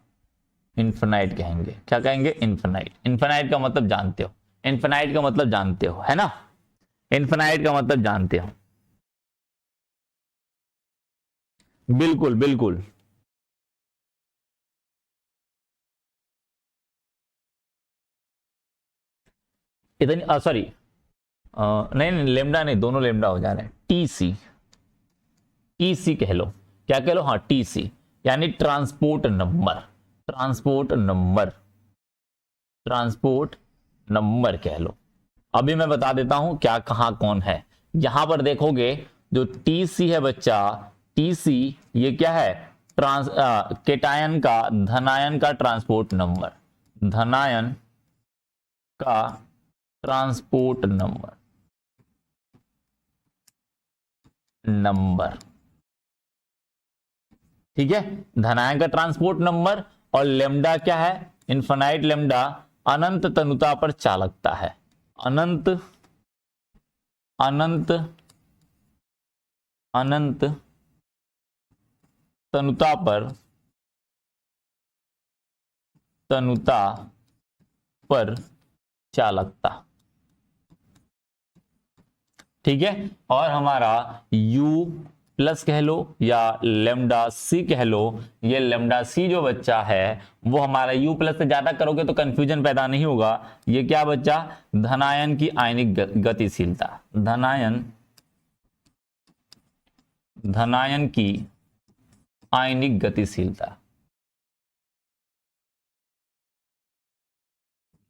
इन्फिनाइट कहेंगे। क्या कहेंगे, इन्फिनाइट। इन्फिनाइट का मतलब जानते हो, इन्फिनाइट का मतलब जानते हो, है ना, इन्फिनाइट का मतलब जानते हो। बिल्कुल बिल्कुल, इतनी सॉरी, नहीं नहीं लेमडा नहीं, दोनों लेमडा हो जा रहे हैं। टी सी, टी सी कह लो, क्या कह लो, हाँ टी सी, यानी transport number, transport number, transport number कह लो। अभी मैं बता देता हूं क्या कहां कौन है। यहां पर देखोगे जो टी सी है बच्चा, टी सी ये क्या है, केटायन का, धनायन का ट्रांसपोर्ट नंबर, धनायन का ट्रांसपोर्ट नंबर, नंबर। ठीक है, धनायन का ट्रांसपोर्ट नंबर, और लेमडा क्या है, इन्फिनाइट लेमडा, अनंत तनुता पर चालकता है, अनंत, अनंत, अनंत तनुता पर, तनुता पर चालकता। ठीक है, और हमारा U प्लस कह लो या लेमडा सी कह लो, ये लेमडा सी जो बच्चा है वो हमारा U प्लस से ज्यादा करोगे तो कंफ्यूजन पैदा नहीं होगा। ये क्या बच्चा, धनायन की आयनिक गतिशीलता, धनायन, धनायन की आयनिक गतिशीलता,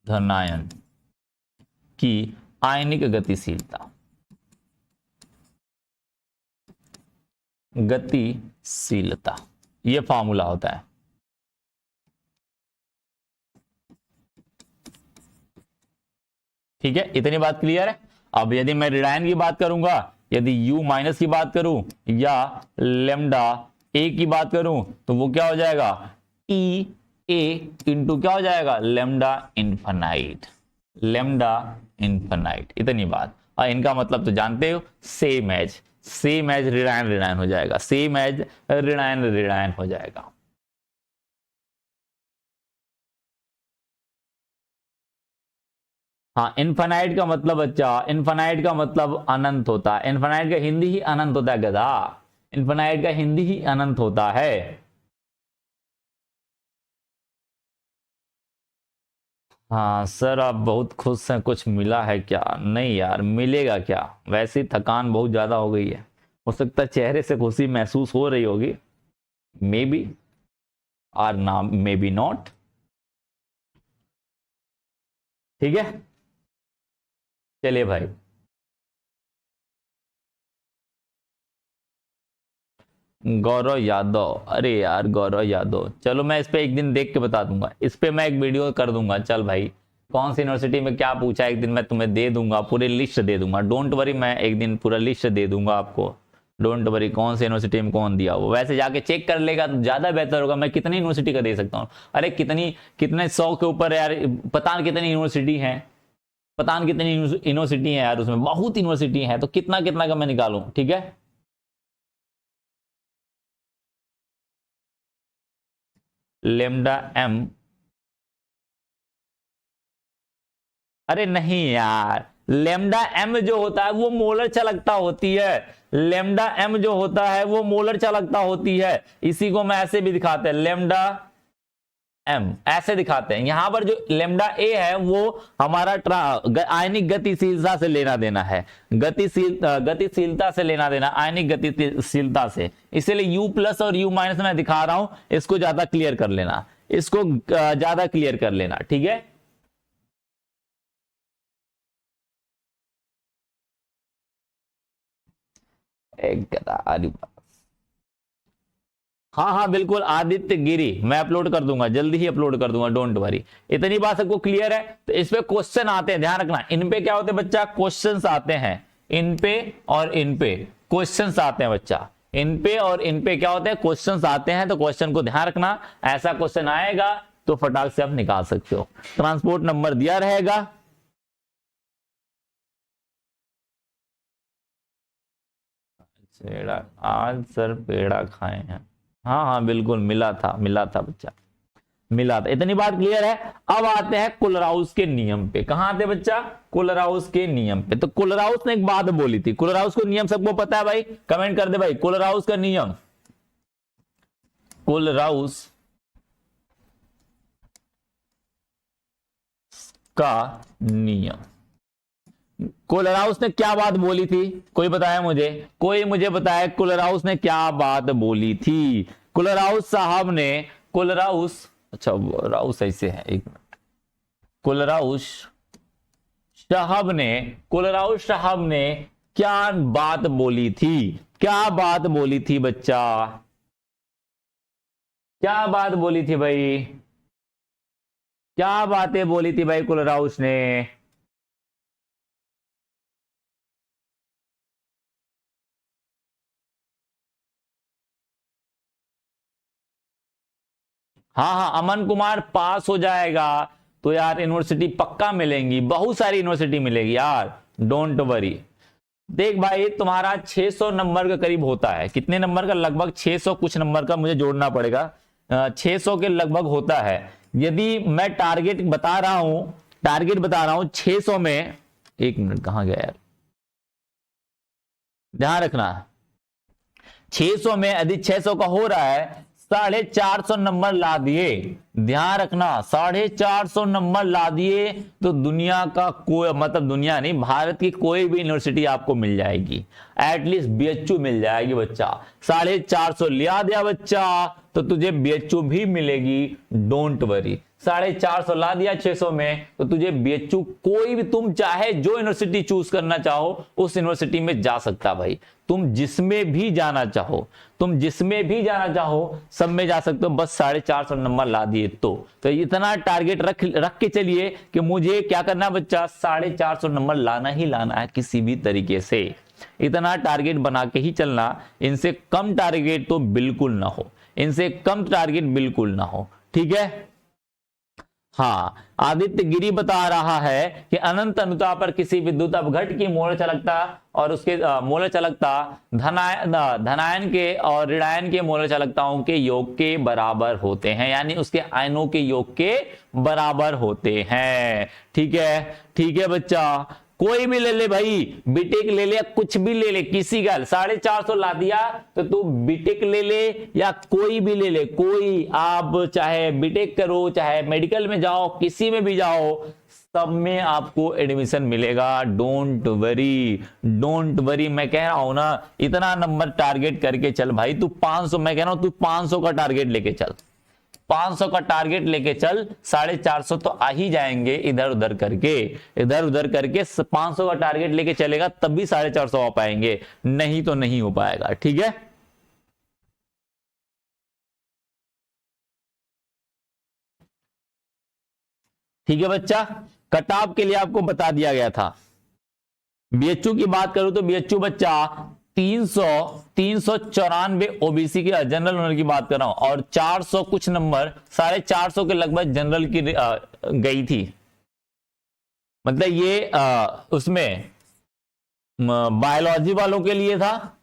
धनायन की आयनिक गतिशीलता। गतिशीलता, ये फॉर्मूला होता है। ठीक है, इतनी बात क्लियर है। अब यदि मैं ऋणायन की बात करूंगा, यदि u माइनस की बात करूं या लेमडा a की बात करूं, तो वो क्या हो जाएगा, टी ए इंटू क्या हो जाएगा, लेमडा इनफाइनाइट, लेमडा इनफाइनाइट। इतनी बात। और इनका मतलब तो जानते हो, सेम एज ऋणायन ऋणायन हो जाएगा, सेम एज ऋणायन ऋणायन हो जाएगा। हाँ, इनफाइनाइट का मतलब बच्चा, इनफाइनाइट का मतलब अनंत होता है। इनफाइनाइट का हिंदी ही अनंत होता है गधा, इनफाइनाइट का हिंदी ही अनंत होता है। हाँ सर, आप बहुत खुश हैं, कुछ मिला है क्या? नहीं यार, मिलेगा क्या, वैसे ही थकान बहुत ज्यादा हो गई है। हो सकता है चेहरे से खुशी महसूस हो रही होगी, मे बी और ना मे बी नॉट। ठीक है, चलिए भाई। गौरव यादव, अरे यार गौरव यादव, चलो मैं इस पे एक दिन देख के बता दूंगा, इस पे मैं एक वीडियो कर दूंगा। चल भाई, कौन सी यूनिवर्सिटी में क्या पूछा, एक दिन मैं तुम्हें दे दूंगा, पूरी लिस्ट दे दूंगा, डोंट वरी, मैं एक दिन पूरा लिस्ट दे दूंगा आपको, डोंट वरी। कौन सी यूनिवर्सिटी में कौन दिया, वो वैसे जाके चेक कर लेगा तो ज्यादा बेहतर होगा। मैं कितनी यूनिवर्सिटी का दे सकता हूँ, अरे कितनी, कितने 100 के ऊपर यार, पता नहीं कितनी यूनिवर्सिटी है, पता नहीं कितनी यूनिवर्सिटी है यार, उसमें बहुत यूनिवर्सिटी है, तो कितना कितना का मैं निकालूं। ठीक है, लेमडा एम, अरे नहीं यार, लेमडा एम जो होता है वो मोलर चालकता होती है, लेमडा एम जो होता है वो मोलर चालकता होती है। इसी को मैं ऐसे भी दिखाते हैं, लेमडा एम ऐसे दिखाते हैं। यहां पर जो लेमडा ए है वो हमारा आयनिक गतिशीलता से लेना देना है, गतिशीलता से लेना देना, आयनिक गतिशीलता से। इसीलिए U प्लस और U माइनस मैं दिखा रहा हूं, इसको ज्यादा क्लियर कर लेना, इसको ज्यादा क्लियर कर लेना। ठीक है, एक हाँ हाँ बिल्कुल, आदित्य गिरी, मैं अपलोड कर दूंगा, जल्दी ही अपलोड कर दूंगा, डोंट वरी। इतनी बात सबको क्लियर है। तो इस पे क्वेश्चन आते हैं, ध्यान रखना, इन पे क्या होते हैं बच्चा, क्वेश्चंस आते हैं, इन पे और इन पे क्वेश्चंस आते हैं बच्चा, इन पे और इन पे क्या होते हैं, क्वेश्चंस आते हैं। तो क्वेश्चन को ध्यान रखना, ऐसा क्वेश्चन आएगा तो फटाक से आप निकाल सकते हो। ट्रांसपोर्ट नंबर दिया रहेगा, आज सर पेड़ा खाए हैं, हाँ हाँ बिल्कुल, मिला था बच्चा, मिला था। इतनी बात क्लियर है। अब आते हैं कुलराउस के नियम पे। कहां आते हैं बच्चा, कुलराउस के नियम पे। तो कुलराउस ने एक बात बोली थी, कुलराउस को नियम सबको पता है भाई, कमेंट कर दे भाई, कुलराउस का नियम, कुलराउस का नियम। कुलराउस ने क्या बात बोली थी, कोई बताया मुझे, कोई मुझे बताया कुलराउस ने क्या बात बोली थी। कुलराउस साहब ने, कुलराउस, अच्छा राउस ऐसे है, एक मिनट, कुलराउस साहब ने, कुलराउस साहब ने क्या बात बोली थी, क्या बात बोली थी बच्चा, क्या बात बोली थी भाई, क्या बातें बोली थी भाई कुलराउस ने। हाँ हाँ, अमन कुमार पास हो जाएगा तो यार यूनिवर्सिटी पक्का मिलेंगी, बहुत सारी यूनिवर्सिटी मिलेगी यार, डोंट वरी। देख भाई, तुम्हारा 600 नंबर के करीब होता है, कितने नंबर का, लगभग 600 कुछ नंबर का, मुझे जोड़ना पड़ेगा, 600 के लगभग होता है। यदि मैं टारगेट बता रहा हूं, टारगेट बता रहा हूं 600 में, एक मिनट कहां गया यार, ध्यान रखना, 600 में यदि 600 का हो रहा है, 450 नंबर ला दिए, ध्यान रखना, 450 नंबर ला दिए तो दुनिया का कोई, मतलब दुनिया नहीं, भारत की कोई भी यूनिवर्सिटी आपको मिल जाएगी, एटलीस्ट बीएचयू मिल जाएगी बच्चा। 450 लिया दिया बच्चा तो तुझे बीएचयू भी मिलेगी, डोंट वरी। 450 ला दिया 600 में, तो तुझे बीएचयू कोई भी, तुम चाहे जो यूनिवर्सिटी चूज करना चाहो उस यूनिवर्सिटी में जा सकता भाई। तुम जिसमें भी जाना चाहो, तुम जिसमें भी जाना चाहो सब में जा सकते हो, बस 450 नंबर ला दिए तो इतना टारगेट रख के चलिए कि मुझे क्या करना बच्चा, 450 नंबर लाना ही लाना है किसी भी तरीके से। इतना टारगेट बना के ही चलना, इनसे कम टारगेट तो बिल्कुल ना हो, इनसे कम टारगेट बिल्कुल ना हो, ठीक है। हाँ, आदित्य गिरी बता रहा है कि अनंत अनुता पर किसी विद्युत अपघट की मोलर चालकता और उसके मोलर चालकता धनायन के और ऋणायन के मोलर चालकताओं के योग के बराबर होते हैं, यानी उसके आयनों के योग के बराबर होते हैं। ठीक है बच्चा, कोई भी ले ले भाई, बीटेक ले ले, कुछ भी ले ले, किसी का 450 ला दिया तो तू बीटेक ले ले या कोई भी ले ले, कोई, आप चाहे बीटेक करो चाहे मेडिकल में जाओ, किसी में भी जाओ, सब में आपको एडमिशन मिलेगा। डोंट वरी, मैं कह रहा हूं ना, इतना नंबर टारगेट करके चल भाई। तू 500, मैं कह रहा हूं तू 500 का टारगेट लेके चल, 500 का टारगेट लेके चल, 450 तो आ ही जाएंगे इधर उधर करके 500 का टारगेट लेके चलेगा तब भी 450 आ पाएंगे, नहीं तो नहीं हो पाएगा। ठीक है, बच्चा, कटाव के लिए आपको बता दिया गया था। बीएचयू की बात करूं तो बीएचयू बच्चा 394 ओबीसी के जनरल नंबर की बात कर रहा हूं, और 400 कुछ नंबर, 450 के लगभग जनरल की गई थी। मतलब ये उसमें बायोलॉजी वालों के लिए था,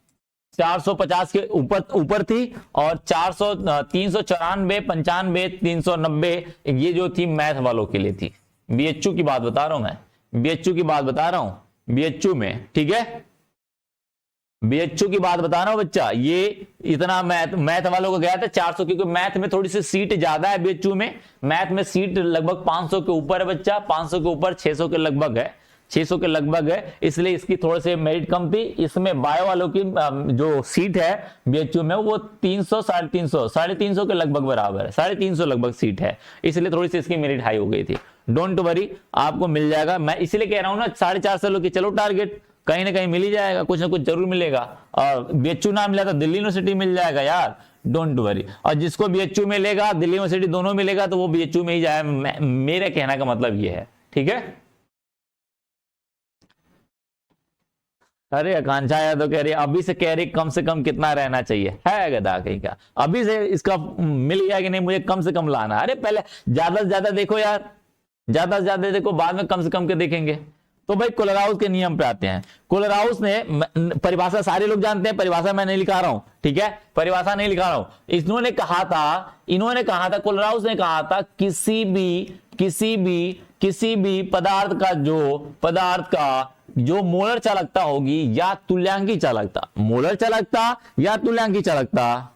450 के ऊपर थी, और 400 394 95 390 ये जो थी मैथ वालों के लिए थी। बीएचयू की बात बता रहा हूं मैं, बीएचयू की बात बता रहा हूं, बीएचयू में। ठीक है, बीएचयू की बात बता रहा हूं बच्चा, ये इतना मैथ वालों को गया था 400, क्योंकि मैथ में थोड़ी सी सीट ज्यादा है बीएचयू में, मैथ में सीट लगभग 500 के ऊपर है बच्चा, 500 के ऊपर 600 के लगभग है, 600 के लगभग है, इसलिए इसकी थोड़ी सी मेरिट कम थी। इसमें बायो वालों की जो सीट है बीएचयू में वो 300 350 के लगभग बराबर है, 350 लगभग सीट है, इसलिए थोड़ी सी इसकी मेरिट हाई हो गई थी। डोंट वरी, आपको मिल जाएगा, मैं इसलिए कह रहा हूं ना 450 लो कि चलो टारगेट, कहीं ना कहीं मिल ही जाएगा, कुछ ना कुछ जरूर मिलेगा। और बीएचयू ना मिला तो दिल्ली यूनिवर्सिटी मिल जाएगा यार, डोंट वरी। और जिसको बीएचयू मिलेगा दिल्ली यूनिवर्सिटी दोनों मिलेगा तो वो बीएचयू में ही जाए, मेरे कहने का मतलब ये है। ठीक है, अरे आकांक्षा यादव तो कह रही अभी से, कह रही कम से कम कितना रहना चाहिए, है गधा कहीं का, अभी से इसका मिल गया कि नहीं, मुझे कम से कम लाना। अरे पहले ज्यादा से ज्यादा देखो यार, ज्यादा से ज्यादा देखो, बाद में कम से कम के देखेंगे। तो भाई कोलराउस के नियम पे आते हैं। कोलराउस ने परिभाषा सारे लोग जानते हैं, परिभाषा मैं नहीं लिखा रहा हूं, ठीक है, परिभाषा नहीं लिखा रहा हूं। इन्होंने कहा था कोलराउस ने कहा था किसी भी पदार्थ का जो मोलर चालकता होगी या तुल्यांकी चालकता, मोलर चालकता या तुल्यांकी चालकता,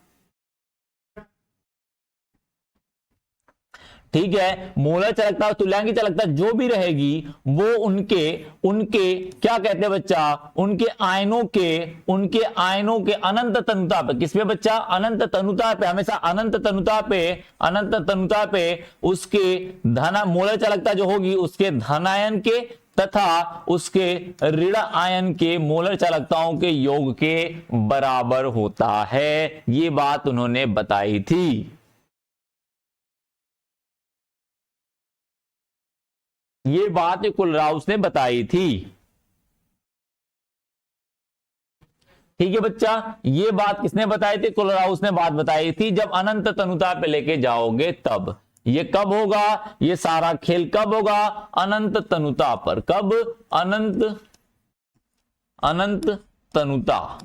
ठीक है, मोलर चालकता और तुल्यांकी चालकता जो भी रहेगी वो उनके क्या कहते हैं बच्चा, उनके आयनों के अनंत तनुता पे, किस पे बच्चा, अनंत तनुता पे, हमेशा अनंत तनुता पे उसके मोलर चालकता जो होगी उसके धनायन के तथा उसके ऋण आयन के मोलर चालकताओं के योग के बराबर होता है। ये बात उन्होंने बताई थी। ये बात कोलराउस ने बताई थी। ठीक है बच्चा, ये बात किसने बताई थी, कोलराउस ने बात बताई थी। जब अनंत तनुता पे लेके जाओगे तब, ये कब होगा, ये सारा खेल कब होगा, अनंत तनुता पर। कब, अनंत तनुता।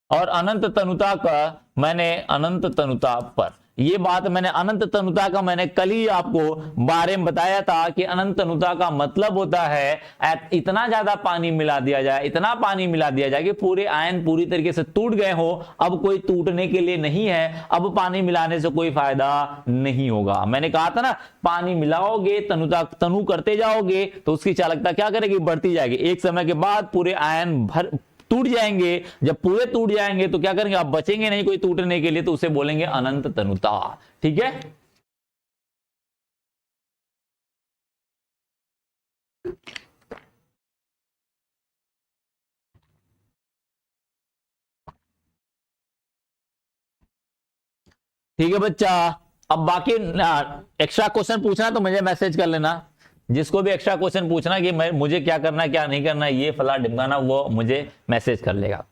और अनंत तनुता का मैंने अनंत तनुता पर, ये बात मैंने अनंत तनुता का मैंने कल ही आपको बारे में बताया था कि अनंत तनुता का मतलब होता है इतना ज्यादा पानी मिला दिया जाए, इतना पानी मिला दिया जाए कि पूरे आयन पूरी तरीके से टूट गए हो, अब कोई टूटने के लिए नहीं है, अब पानी मिलाने से कोई फायदा नहीं होगा। मैंने कहा था ना, पानी मिलाओगे, तनु करते जाओगे तो उसकी चालकता क्या करेगी, बढ़ती जाएगी। एक समय के बाद पूरे आयन टूट जाएंगे। जब पूरे टूट जाएंगे तो क्या करेंगे, आप बचेंगे नहीं कोई टूटने के लिए, तो उसे बोलेंगे अनंत तनुता। ठीक है, ठीक है बच्चा। अब बाकी एक्स्ट्रा क्वेश्चन पूछना तो मुझे मैसेज कर लेना, जिसको भी एक्स्ट्रा क्वेश्चन पूछना कि मुझे क्या करना है क्या नहीं करना है, ये फला ढिमकाना, वो मुझे मैसेज कर लेगा।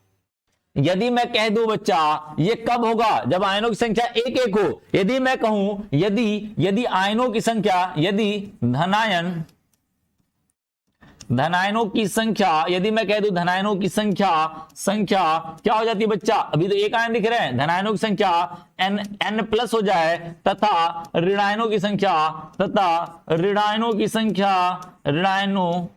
यदि मैं कह दूं बच्चा ये कब होगा, जब आयनों की संख्या एक एक हो। यदि मैं कहूं यदि आयनों की संख्या, यदि धनायनों की संख्या, यदि मैं कह दूं धनायनों की संख्या क्या हो जाती है बच्चा, अभी तो एक आयन दिख रहे हैं, धनायनों की संख्या n प्लस हो जाए तथा ऋणायनों की संख्या ऋणायनों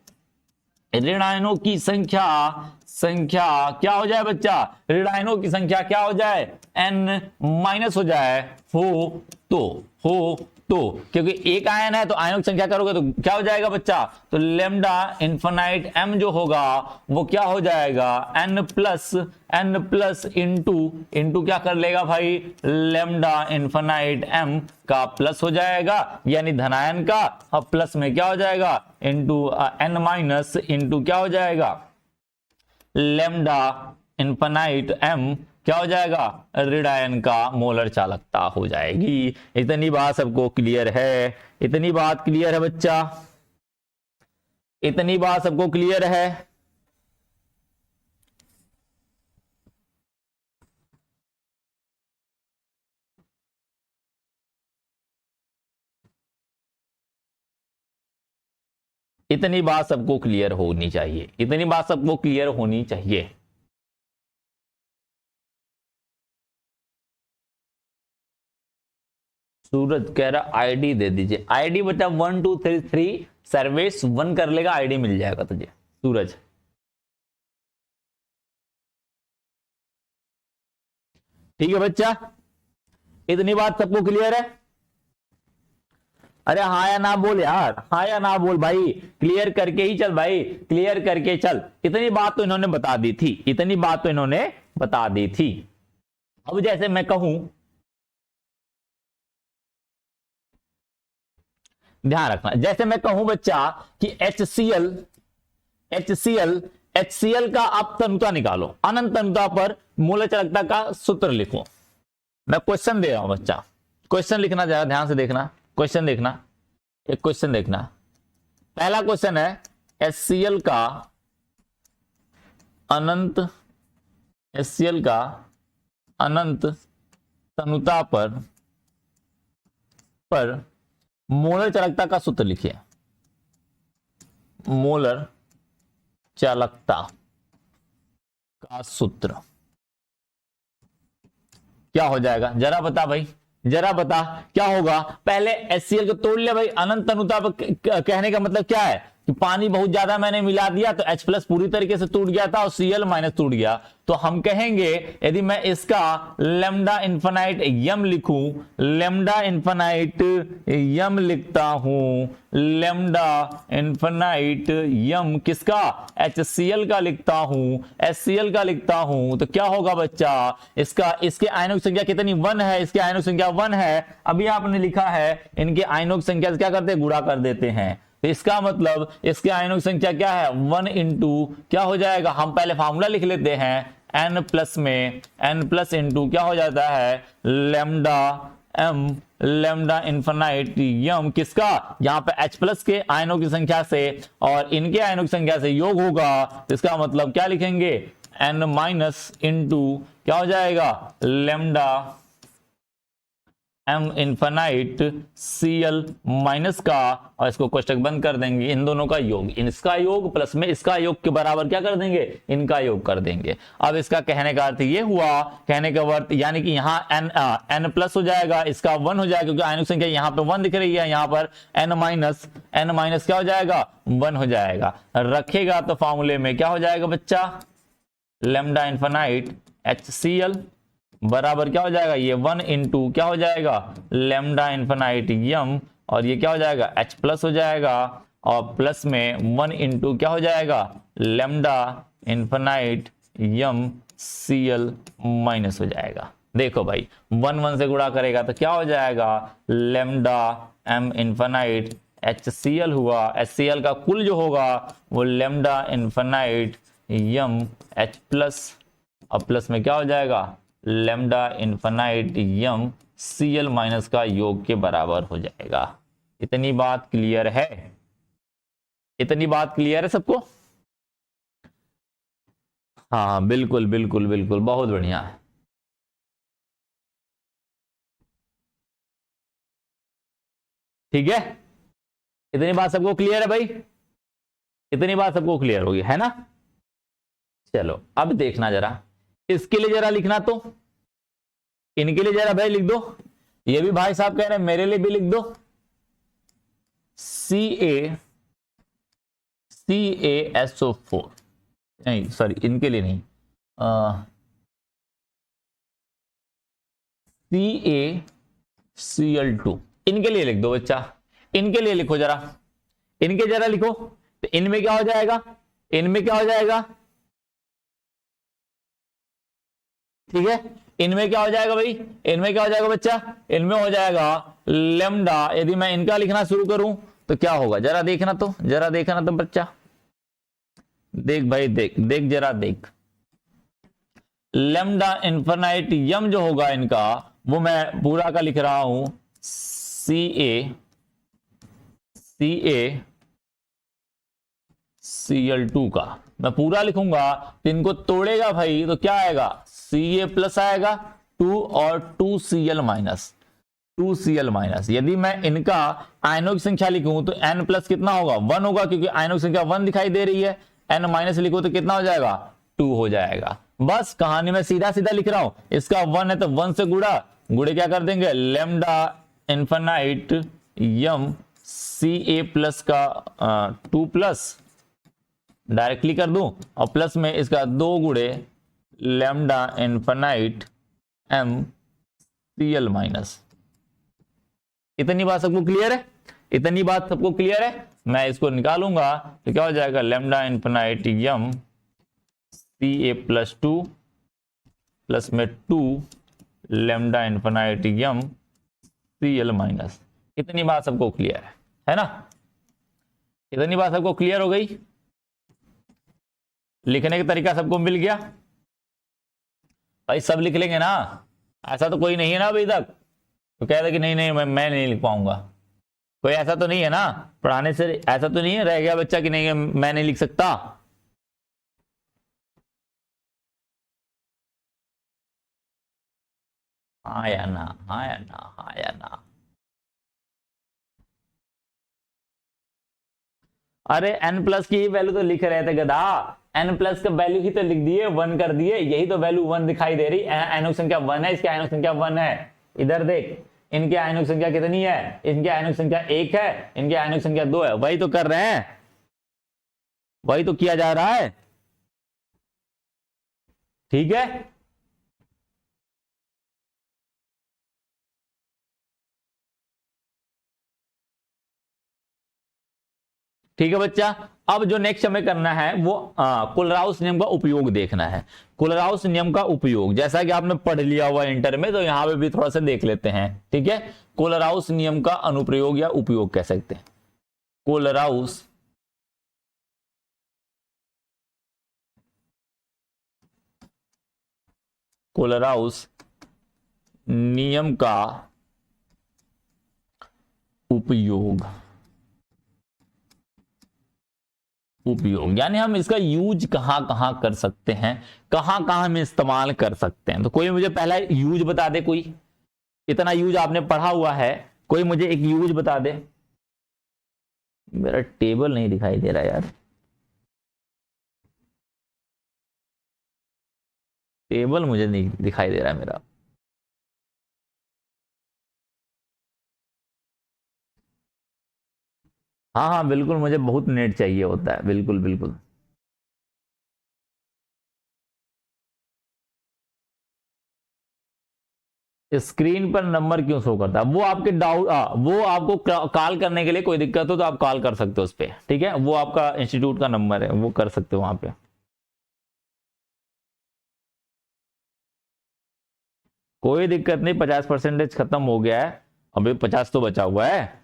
की संख्या क्या हो जाए बच्चा, ऋणायनों की संख्या क्या हो जाए, n माइनस हो जाए, हो तो क्योंकि एक आयन है तो आयनों की संख्या करोगे तो क्या हो जाएगा बच्चा, तो लेमडा इनफाइनाइट m जो होगा वो क्या हो जाएगा, n प्लस इंटू क्या कर लेगा भाई, लेमडा इनफाइनाइट m का प्लस हो जाएगा, यानी धनायन का, अब प्लस में क्या हो जाएगा, इंटू n माइनस इंटू क्या हो जाएगा, लेमडा इनफाइनाइट m क्या हो जाएगा, ऋणायन का मोलर चालकता हो जाएगी। इतनी बात सबको क्लियर है, इतनी बात क्लियर है बच्चा, इतनी बात सबको क्लियर है। इतनी बात सबको क्लियर होनी चाहिए, इतनी बात सबको क्लियर होनी चाहिए। सूरज कह रहा आईडी दे दीजिए, आईडी बता 1233 सर्विस 1 कर लेगा, आईडी मिल जाएगा तुझे सूरज। ठीक है बच्चा, इतनी बात सबको क्लियर है। अरे हाँ या ना बोल यार, हाँ या ना बोल भाई, क्लियर करके ही चल भाई, क्लियर करके चल। इतनी बात तो इन्होंने बता दी थी, इतनी बात तो इन्होंने बता दी थी। अब जैसे मैं कहूं, ध्यान रखना, जैसे मैं कहूं बच्चा कि HCl का आप तनुता निकालो, अनंत तनुता पर मूल चालकता का सूत्र लिखो। मैं क्वेश्चन दे रहा हूं बच्चा, क्वेश्चन लिखना जरा ध्यान से देखना, क्वेश्चन देखना, एक क्वेश्चन देखना। पहला क्वेश्चन है HCl का अनंत तनुता पर मोलर चालकता का सूत्र लिखिए। मोलर चालकता का सूत्र क्या हो जाएगा, जरा बता भाई, जरा बता क्या होगा। पहले HCl को तोड़ ले भाई, अनंत तनुता पर कहने का मतलब क्या है कि पानी बहुत ज्यादा मैंने मिला दिया तो H प्लस पूरी तरीके से टूट गया था और Cl माइनस टूट गया। तो हम कहेंगे यदि मैं इसका लेमडा इनफाइनाइट यम लिखूं, लेमडा इनफाइनाइट यम लिखता हूं, लेमडा इनफाइनाइट यम किसका, HCl का लिखता हूं, HCl का लिखता हूं, तो क्या होगा बच्चा, इसके आयनों की संख्या कितनी 1 है, इसके आयनों की संख्या 1 है। अभी आपने लिखा है इनके आयनों की संख्या से क्या करते हैं, गुणा कर देते हैं। तो इसका मतलब इसके आयनों की संख्या क्या है, 1 इंटू क्या हो जाएगा, हम पहले फॉर्मूला लिख लेते हैं, n प्लस में n प्लस इंटू क्या हो जाता है, लेमडा m, लेमडा इनफाइनाइट यम किसका, यहां पे H प्लस के आयनों की संख्या से और इनके आयनों की संख्या से योग होगा। तो इसका मतलब क्या लिखेंगे, n माइनस इंटू क्या हो जाएगा, lambda m infinite Cl minus का, और इसको कोष्टक बंद कर देंगे, इन दोनों का योग, इसका योग प्लस में इसका योग के बराबर क्या कर देंगे, इनका योग कर देंगे। अब इसका कहने का अर्थ ये हुआ, कहने का अर्थ यानी कि यहाँ n प्लस हो जाएगा, इसका 1 हो जाएगा क्योंकि आयनिक संख्या यहाँ पे 1 दिख रही है, यहाँ पर n माइनस क्या हो जाएगा, 1 हो जाएगा। रखेगा तो फॉर्मूले में क्या हो जाएगा बच्चा, लेमडा इनफाइनाइट HCl बराबर क्या हो जाएगा, ये 1 इंटू क्या हो जाएगा, लेमडा इनफाइनाइट यम, और ये क्या हो जाएगा, H प्लस हो जाएगा, और प्लस में 1 इंटू क्या हो जाएगा, लेमडा इनफाइनाइट यम Cl माइनस हो जाएगा। देखो भाई 1 से गुणा करेगा तो क्या हो जाएगा, लेमडा m इनफाइनाइट HCl हुआ, HCl का कुल जो होगा वो लेमडा इनफाइनाइट यम H प्लस, और प्लस में क्या हो जाएगा, लेमडा इन्फिनाइट यम Cl माइनस का योग के बराबर हो जाएगा। इतनी बात क्लियर है? इतनी बात क्लियर है सबको? हाँ बिल्कुल बिल्कुल बिल्कुल, बहुत बढ़िया। ठीक है, इतनी बात सबको क्लियर है भाई? इतनी बात सबको क्लियर होगी है ना? चलो अब देखना जरा, इसके लिए जरा लिखना, तो इनके लिए जरा भाई लिख दो। ये भी भाई साहब कह रहे हैं मेरे लिए भी लिख दो। CaSO4, नहीं सॉरी इनके लिए नहीं, CaCl2 इनके लिए लिख दो बच्चा। इनके लिए लिखो जरा, इनके जरा लिखो, तो इनमें क्या हो जाएगा, इनमें क्या हो जाएगा, ठीक है, इनमें क्या हो जाएगा भाई, इनमें क्या हो जाएगा बच्चा, इनमें हो जाएगा लेमडा। यदि मैं इनका लिखना शुरू करूं तो क्या होगा, जरा देखना, तो जरा देखना तो बच्चा, देख भाई देख देख जरा देख, लेमडा इन्फिनाइट यम जो होगा इनका, वो मैं पूरा का लिख रहा हूं, CaCl2 का मैं पूरा लिखूंगा, तो इनको तोड़ेगा भाई तो क्या आएगा, Ca प्लस आएगा 2 और 2Cl माइनस, 2Cl माइनस। यदि मैं इनका आयनों की संख्या लिखूं तो n प्लस कितना होगा, 1 होगा, क्योंकि आयनों की संख्या 1 दिखाई दे रही है। n माइनस लिखो तो कितना हो जाएगा, 2 हो जाएगा। बस कहानी में सीधा सीधा लिख रहा हूं, इसका 1 है तो 1 से गुड़े क्या कर देंगे, लेमडा इन्फिनाइट यम Ca प्लस का 2 प्लस डायरेक्टली कर दूं, और प्लस में इसका 2 गुड़े lambda infinite m Cl minus. इतनी बात सबको क्लियर है? इतनी बात सबको क्लियर है? मैं इसको निकालूंगा तो क्या हो जाएगा, लेमडा इन्फिनाइट यम Ca प्लस 2 प्लस में 2 लेमडा इन्फिनाइट यम Cl माइनस। इतनी बात सबको क्लियर है ना? इतनी बात सबको क्लियर हो गई? लिखने का तरीका सबको मिल गया भाई? सब लिख लेंगे ना? ऐसा तो कोई नहीं है ना अभी तक तो कह रहे कि नहीं नहीं मैं नहीं लिख पाऊंगा? कोई ऐसा तो नहीं है ना पढ़ाने से, ऐसा तो नहीं है रह गया बच्चा कि नहीं मैं नहीं लिख सकता? हाँ या ना, हाँ या ना, हाँ या ना? अरे n प्लस की वैल्यू तो लिख रहे थे गधा, n प्लस का वैल्यू ही तो लिख दिए, 1 कर दिए, यही तो वैल्यू 1 दिखाई दे रही। आयनों संख्या 1 है, इसकी आयनों संख्या 1 है। इधर देख, इनके आयनों संख्या कितनी है, इनके आयनों संख्या 1 है, इनके आयनों संख्या 2 है। वही तो कर रहे हैं, वही तो किया जा रहा है। ठीक है, ठीक है बच्चा। अब जो नेक्स्ट हमें करना है वो कोलराउस नियम का उपयोग देखना है। कोलराउस नियम का उपयोग जैसा कि आपने पढ़ लिया हुआ इंटर में, तो यहां पे भी थोड़ा सा देख लेते हैं। ठीक है, कोलराउस नियम का अनुप्रयोग या उपयोग कह सकते हैं। कोलराउस कोलराउस नियम का उपयोग, उपयोग यानी हम इसका यूज कहां कहां कर सकते हैं, कहां कहां हम इस्तेमाल कर सकते हैं। तो कोई मुझे पहला यूज बता दे, कोई इतना यूज आपने पढ़ा हुआ है, कोई मुझे एक यूज बता दे। मेरा टेबल नहीं दिखाई दे रहा यार, टेबल मुझे नहीं दिखाई दे रहा मेरा। हाँ हाँ बिल्कुल, मुझे बहुत नेट चाहिए होता है, बिल्कुल बिल्कुल। स्क्रीन पर नंबर क्यों शो करता है? वो आपके डाउट, वो आपको कॉल करने के लिए कोई दिक्कत हो तो आप कॉल कर सकते हो उस पर। ठीक है, वो आपका इंस्टीट्यूट का नंबर है, वो कर सकते हो वहां पे। कोई दिक्कत नहीं, 50% खत्म हो गया है, अभी 50 तो बचा हुआ है।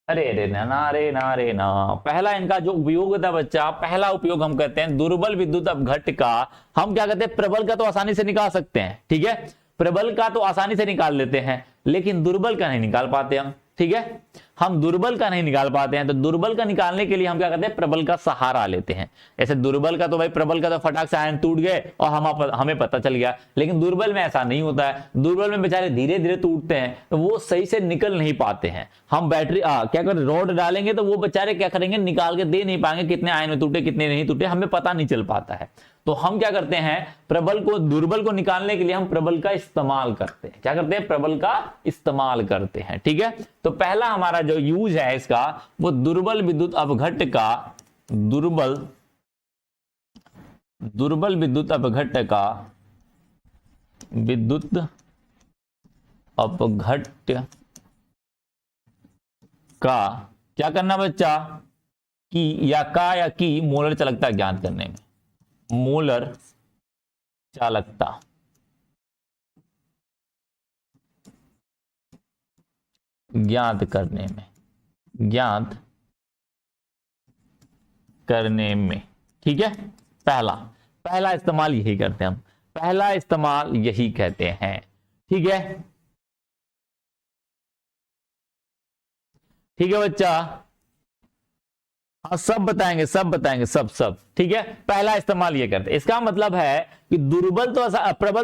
अरे अरे ना रे ना रे ना। पहला इनका जो उपयोग होता है बच्चा, पहला उपयोग हम कहते हैं दुर्बल विद्युत अपघट्ट का। हम क्या कहते हैं, प्रबल का तो आसानी से निकाल सकते हैं, ठीक है, प्रबल का तो आसानी से निकाल लेते हैं, लेकिन दुर्बल का नहीं निकाल पाते हम, ठीक है, हम दुर्बल का नहीं निकाल पाते हैं। तो दुर्बल का निकालने के लिए हम क्या करते हैं, प्रबल का सहारा लेते हैं। ऐसे दुर्बल का तो भाई, प्रबल का तो फटाक से आयन टूट गए और हमें पता चल गया, लेकिन दुर्बल में ऐसा नहीं होता है। दुर्बल में बेचारे धीरे धीरे टूटते हैं, तो वो सही से निकल नहीं पाते हैं। हम बैटरी क्या करें, रॉड डालेंगे तो वो बेचारे क्या करेंगे, निकाल के दे नहीं पाएंगे, कितने आयन में टूटे कितने नहीं टूटे, हमें पता नहीं चल पाता है। तो हम क्या करते हैं, प्रबल को, दुर्बल को निकालने के लिए हम प्रबल का इस्तेमाल करते हैं। क्या करते हैं, प्रबल का इस्तेमाल करते हैं, ठीक है। तो पहला हमारा जो यूज है इसका, वो दुर्बल विद्युत अपघट्ट का, दुर्बल विद्युत अपघट्ट का, विद्युत अपघट्ट का क्या करना बच्चा, की या की मोलर चालकता ज्ञात करने में, मोलर चालकता ज्ञात करने में, ठीक है। पहला इस्तेमाल यही करते हैं हम, पहला इस्तेमाल यही कहते हैं, ठीक है, ठीक है बच्चा। हाँ सब बताएंगे सब, ठीक है। पहला इस्तेमाल ये करते हैं, इसका मतलब है कि प्रबल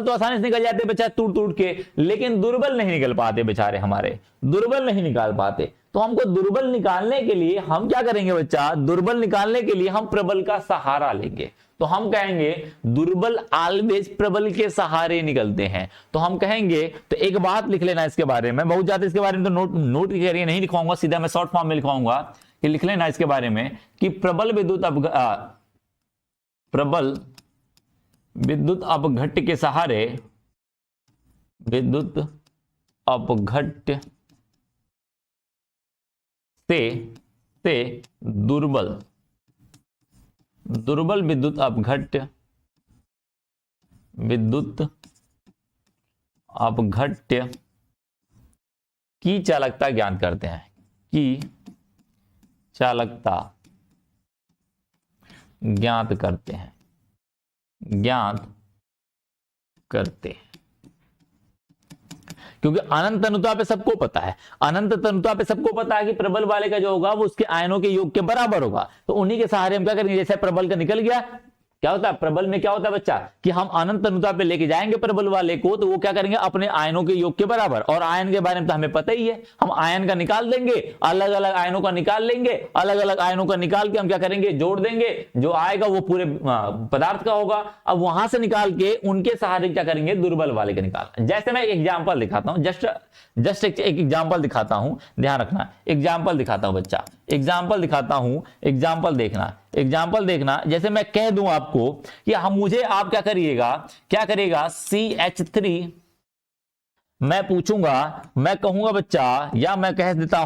तो आसानी से निकल जाते बेचारे टूट के, लेकिन दुर्बल नहीं निकल पाते बेचारे हमारे, दुर्बल नहीं निकाल पाते। तो हमको दुर्बल निकालने के लिए हम क्या करेंगे बच्चा, दुर्बल निकालने के लिए हम प्रबल का सहारा लेंगे। तो हम कहेंगे दुर्बल ऑलवेज प्रबल के सहारे निकलते हैं। तो हम कहेंगे, तो एक बात लिख लेना इसके बारे में, बहुत ज्यादा इसके बारे में तो नोट करिए, नहीं लिखवाऊंगा, सीधा मैं शॉर्ट फॉर्म में लिखवाऊंगा कि लिख लेना इसके बारे में कि प्रबल विद्युत अपघट्ट के सहारे, विद्युत अपघट्ट से दुर्बल विद्युत अपघट्ट की चालकता ज्ञात करते हैं, की चालकता ज्ञात करते हैं। क्योंकि अनंत तनुता पे सबको पता है, कि प्रबल वाले का जो होगा वो उसके आयनों के योग के बराबर होगा। तो उन्हीं के सहारे हम क्या करेंगे, जैसे प्रबल का निकल गया, क्या होता है प्रबल में, क्या होता है बच्चा, कि हम अनंत तनुता पे लेके जाएंगे प्रबल वाले को, तो वो क्या करेंगे, अपने आयनों के योग के बराबर। और आयन के बारे में तो हमें पता ही है, हम आयन का निकाल देंगे, अलग अलग आयनों का निकाल लेंगे, अलग अलग आयनों का निकाल के हम क्या करेंगे, जोड़ देंगे, जो आएगा वो पूरे पदार्थ का होगा। अब वहां से निकाल के उनके सहारे क्या करेंगे, दुर्बल वाले का निकाल। जैसे मैं एग्जाम्पल दिखाता हूं, जस्ट एक एग्जाम्पल दिखाता हूं, ध्यान रखना, एग्जाम्पल दिखाता हूं बच्चा, एग्जाम्पल दिखाता हूं, एग्जाम्पल देखना। जैसे मैं कह दूं आपको कि मुझे आप क्या करिएगा, CH3, मैं पूछूंगा, मैं कहूंगा बच्चा, या मैं कह देता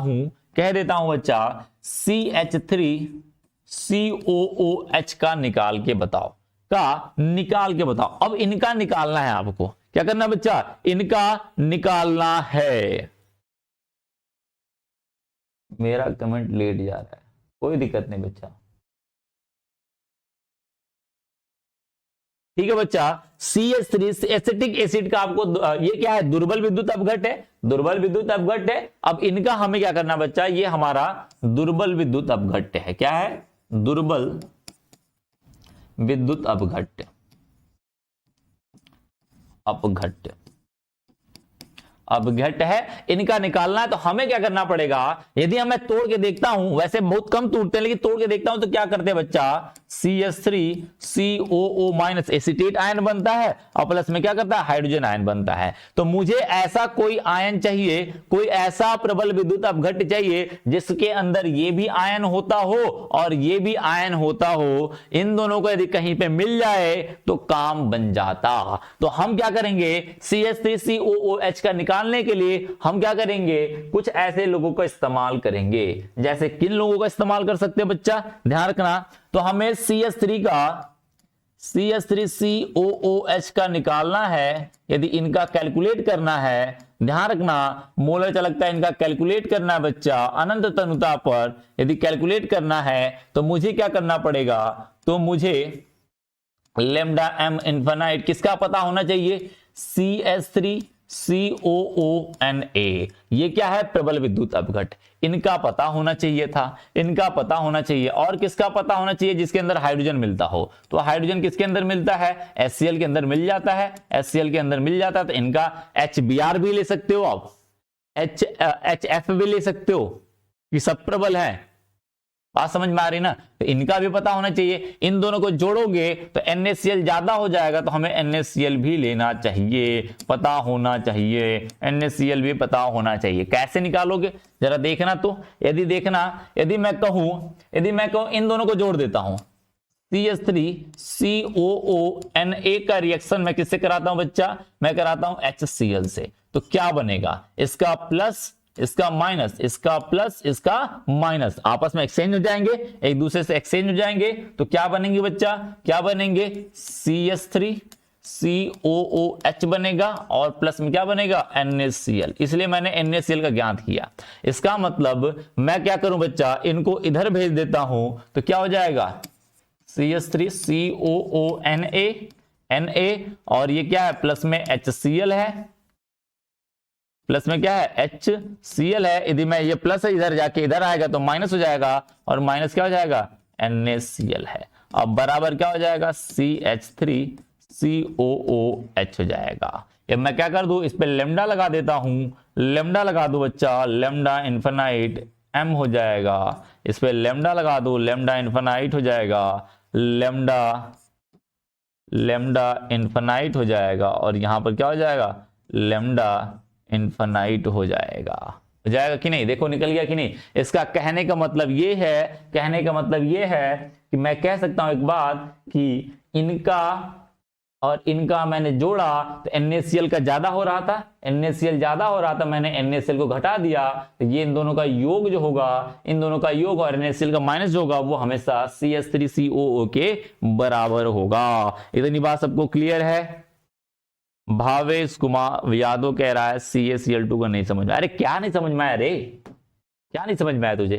हूं बच्चा, CH3 COOH का निकाल के बताओ, अब इनका निकालना है आपको, क्या करना बच्चा, इनका निकालना है। मेरा कमेंट लेट जा रहा है, कोई दिक्कत नहीं बच्चा, ठीक है बच्चा। CH3 एसिटिक एसिड का आपको, ये क्या है, दुर्बल विद्युत अपघट्ट है। अब इनका हमें क्या करना बच्चा, ये हमारा दुर्बल विद्युत अपघट्ट है, क्या है, दुर्बल विद्युत अपघट्ट है, इनका निकालना है। तो हमें क्या करना पड़ेगा, यदि मैं तोड़ के देखता हूं, वैसे बहुत कम टूटते हैं, लेकिन तोड़ के देखता हूं तो क्या करते हैं बच्चा, CH3 COO minus acetate ion बनता है, और प्लस में क्या करता है, हाइड्रोजन आयन बनता है। तो मुझे ऐसा कोई आयन चाहिए, कोई ऐसा प्रबल विद्युत अपघट्ट चाहिए जिसके अंदर ये भी आयन होता हो और ये भी आयन होता हो। इन दोनों को यदि कहीं पे मिल जाए तो काम बन जाता। तो हम क्या करेंगे, CH3 COOH का निकालने के लिए हम क्या करेंगे, कुछ ऐसे लोगों का इस्तेमाल करेंगे। जैसे किन लोगों का इस्तेमाल कर सकते हैं बच्चा, ध्यान रखना। तो हमें CH3 CH3COOH का निकालना है, यदि इनका कैलकुलेट करना है, ध्यान रखना मोलर चालकता इनका कैलकुलेट करना है बच्चा अनंत तनुता पर, यदि कैलकुलेट करना है तो मुझे क्या करना पड़ेगा, तो मुझे लेमडा एम इनफाइनाइट किसका पता होना चाहिए, CH3COONA, ये क्या है, प्रबल विद्युत अपघट, इनका पता होना चाहिए था, इनका पता होना चाहिए। और किसका पता होना चाहिए, जिसके अंदर हाइड्रोजन मिलता हो, तो हाइड्रोजन किसके अंदर मिलता है, HCl के अंदर मिल जाता है, HCl के अंदर मिल जाता है, तो इनका HBr भी ले सकते हो आप, HF भी ले सकते हो, कि सब प्रबल है, बात समझ में आ रही ना, तो इनका भी पता होना चाहिए। इन दोनों को जोड़ोगे तो NaCl ज्यादा हो जाएगा, तो हमें NaCl भी लेना चाहिए, पता होना चाहिए, NaCl भी पता होना चाहिए। कैसे निकालोगे जरा देखना, तो यदि देखना, यदि मैं कहूं इन दोनों को जोड़ देता हूं, CH3COONA का रिएक्शन मैं किससे कराता हूं बच्चा, मैं कराता हूं HCl से, तो क्या बनेगा, इसका प्लस इसका माइनस, इसका प्लस इसका माइनस, आपस में एक्सचेंज हो जाएंगे, एक दूसरे से एक्सचेंज हो जाएंगे, तो क्या बनेंगे बच्चा, क्या बनेंगे, CH3COOH बनेगा, और प्लस में क्या बनेगा, NaCl, इसलिए मैंने NaCl का ज्ञात किया। इसका मतलब मैं क्या करूं बच्चा, इनको इधर भेज देता हूं, तो क्या हो जाएगा, CH3COONA, Na, और ये क्या है, प्लस में HCl है, प्लस में क्या है, HCl है, यदि मैं ये प्लस है इधर जाके इधर आएगा तो माइनस हो जाएगा, और माइनस क्या हो जाएगा, NaCl है, अब बराबर क्या हो जाएगा, CH3COOH हो जाएगा। अब मैं क्या कर दूं, इस पे लेमडा लगा देता हूं, लेमडा लगा दो बच्चा, लेमडा इनफाइनाइट m हो जाएगा, इस पे लेमडा लगा दो, लेमडा इनफाइनाइट हो जाएगा, लेमडा इनफाइनाइट हो जाएगा, और यहां पर क्या हो जाएगा, लेमडा इनफाइनाइट हो जाएगा कि नहीं, देखो निकल गया कि नहीं। इसका कहने का मतलब ये है कि मैं कह सकता हूं एक बात, कि इनका और इनका मैंने जोड़ा तो NaCl का ज्यादा हो रहा था, NaCl ज्यादा हो रहा था, मैंने NaCl को घटा दिया, तो ये इन दोनों का योग जो होगा, इन दोनों का योग और NaCl का माइनस जो होगा वो हमेशा CH3COO के बराबर होगा। इतनी बात सबको क्लियर है। भावेश कुमार यादव कह रहा है CaCl2 का नहीं समझ में, अरे क्या नहीं समझ में आया रे, क्या नहीं समझ में आया तुझे,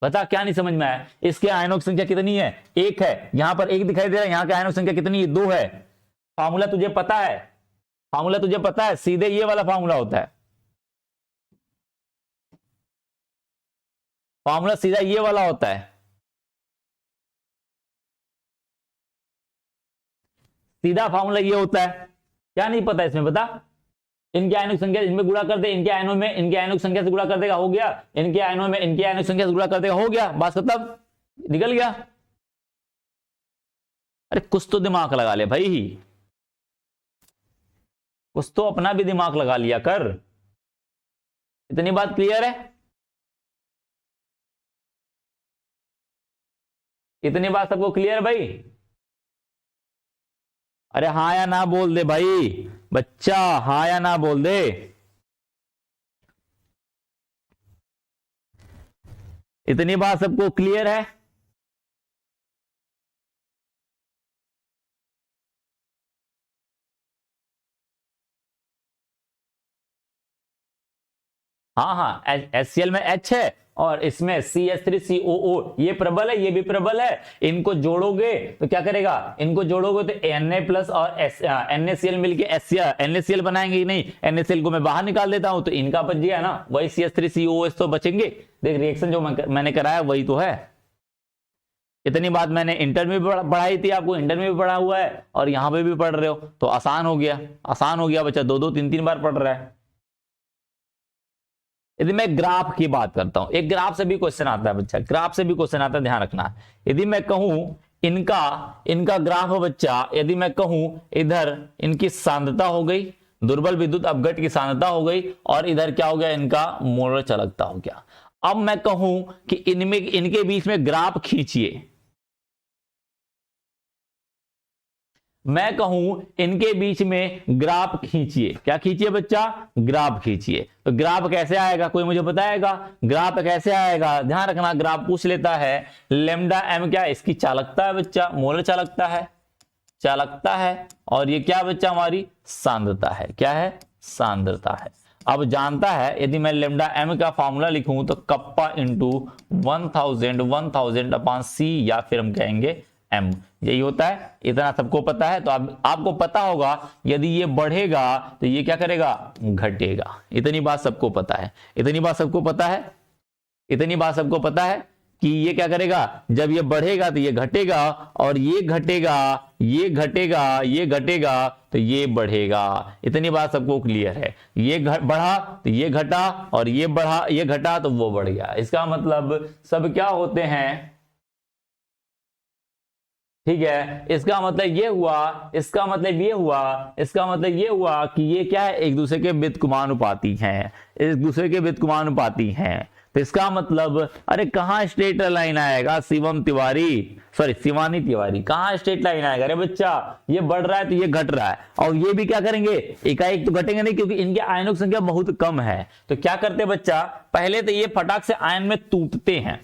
बता क्या नहीं समझ में आया। इसके आयनों की संख्या कितनी है, एक है, यहां पर एक दिखाई दे रहा है, यहां की आयनों की संख्या कितनी है, 2 है। फार्मूला तुझे पता है, सीधे ये वाला फार्मूला होता है, फार्मूला सीधा ये वाला होता है, सीधा फार्मूला ये होता है। क्या नहीं पता इसमें, बता, इनके आयनों की संख्या इनमें गुणा कर दे, इनके आयनों की संख्या से गुणा कर देगा, हो गया, इनके आयनों की संख्या से गुणा कर देगा, हो गया, बात खत्म, निकल गया। अरे कुछ तो दिमाग लगा ले भाई, कुछ तो अपना भी दिमाग लगा लिया कर। इतनी बात क्लियर है, इतनी बात सबको क्लियर है भाई। अरे हाँ या ना बोल दे भाई बच्चा, हाँ या ना बोल दे। इतनी बात सबको क्लियर है। हाँ हाँ, HCl में H है और इसमें CH3COO, ये प्रबल है, ये भी प्रबल है, इनको जोड़ोगे तो क्या करेगा, इनको जोड़ोगे तो Na प्लस और NaCl मिलके NaCl बनाएंगे ही नहीं, NaCl को मैं बाहर निकाल देता हूं तो इनका बच गया ना, वही CH3COOH तो बचेंगे। देख रिएक्शन जो मैंने कराया वही तो है। इतनी बात मैंने इंटर में भी पढ़ाई थी, आपको इंटर में भी पढ़ा हुआ है और यहां पे भी पढ़ रहे हो, तो आसान हो गया बच्चा, 2 3 बार पढ़ रहा है। यदि मैं ग्राफ की बात करता हूं, एक ग्राफ से भी क्वेश्चन आता है बच्चा, ग्राफ से भी क्वेश्चन आता है, ध्यान रखना। यदि मैं कहूं इनका ग्राफ है बच्चा, यदि मैं कहूं इधर इनकी सांद्रता हो गई, दुर्बल विद्युत अपघट की सांद्रता हो गई, और इधर क्या हो गया, इनका मोलर चालकता हो गया। अब मैं कहूं कि इनके बीच में ग्राफ खींचिए, मैं कहूं इनके बीच में ग्राफ खींचिए, क्या खींचिए बच्चा, ग्राफ खींचिए, तो ग्राफ कैसे आएगा, कोई मुझे बताएगा ग्राफ कैसे आएगा। ध्यान रखना, ग्राफ पूछ लेता है लेमडा एम क्या, इसकी चालकता है बच्चा, मोलर चालकता है, चालकता है, और ये क्या बच्चा हमारी सांद्रता है। क्या है? सांद्रता है। अब जानता है यदि मैं लेमडा एम का फॉर्मूला लिखूं तो कप्पा इंटू 1000 अपॉन सी, या फिर हम कहेंगे एम, यही होता है। इतना सबको पता है। तो आपको पता होगा यदि ये बढ़ेगा तो ये क्या करेगा? घटेगा। इतनी बात सबको पता है। इतनी बात सबको पता है। इतनी बात सबको पता है कि ये क्या करेगा? जब ये बढ़ेगा तो ये घटेगा, और ये घटेगा, ये घटेगा, ये घटेगा तो ये बढ़ेगा। इतनी बात सबको क्लियर है। ये बढ़ा तो ये घटा, और ये बढ़ा, ये घटा तो वो बढ़ गया। इसका मतलब सब क्या होते हैं? ठीक है, इसका मतलब ये हुआ, इसका मतलब ये हुआ, इसका मतलब ये हुआ कि ये क्या है? एक दूसरे के व्युत्क्रमानुपाती हैं, एक दूसरे के व्युत्क्रमानुपाती हैं। तो इसका मतलब, अरे कहाँ स्ट्रेट लाइन आएगा शिवम तिवारी, सॉरी शिवानी तिवारी, कहाँ स्ट्रेट लाइन आएगा? अरे बच्चा ये बढ़ रहा है तो ये घट रहा है, और ये भी क्या करेंगे? एकाएक तो घटेंगे नहीं, क्योंकि इनके आयनों की संख्या बहुत कम है। तो क्या करते बच्चा? पहले तो ये फटाक से आयन में टूटते हैं।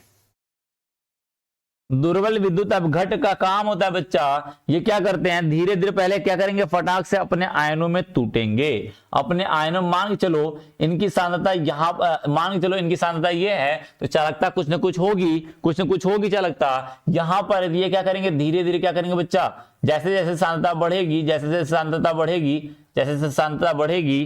दुर्बल विद्युत अपघट का काम होता है बच्चा, ये क्या करते हैं? धीरे धीरे पहले क्या करेंगे? फटाक से अपने आयनों में टूटेंगे। अपने आयनों, मान चलो इनकी सांद्रता यहां, मान चलो इनकी सांद्रता ये है, तो चालकता कुछ ना कुछ होगी, कुछ ना कुछ होगी चालकता। यहां पर ये क्या करेंगे? धीरे धीरे क्या करेंगे बच्चा? जैसे जैसे सांद्रता बढ़ेगी, जैसे जैसे सांद्रता बढ़ेगी, जैसे जैसे सांद्रता बढ़ेगी,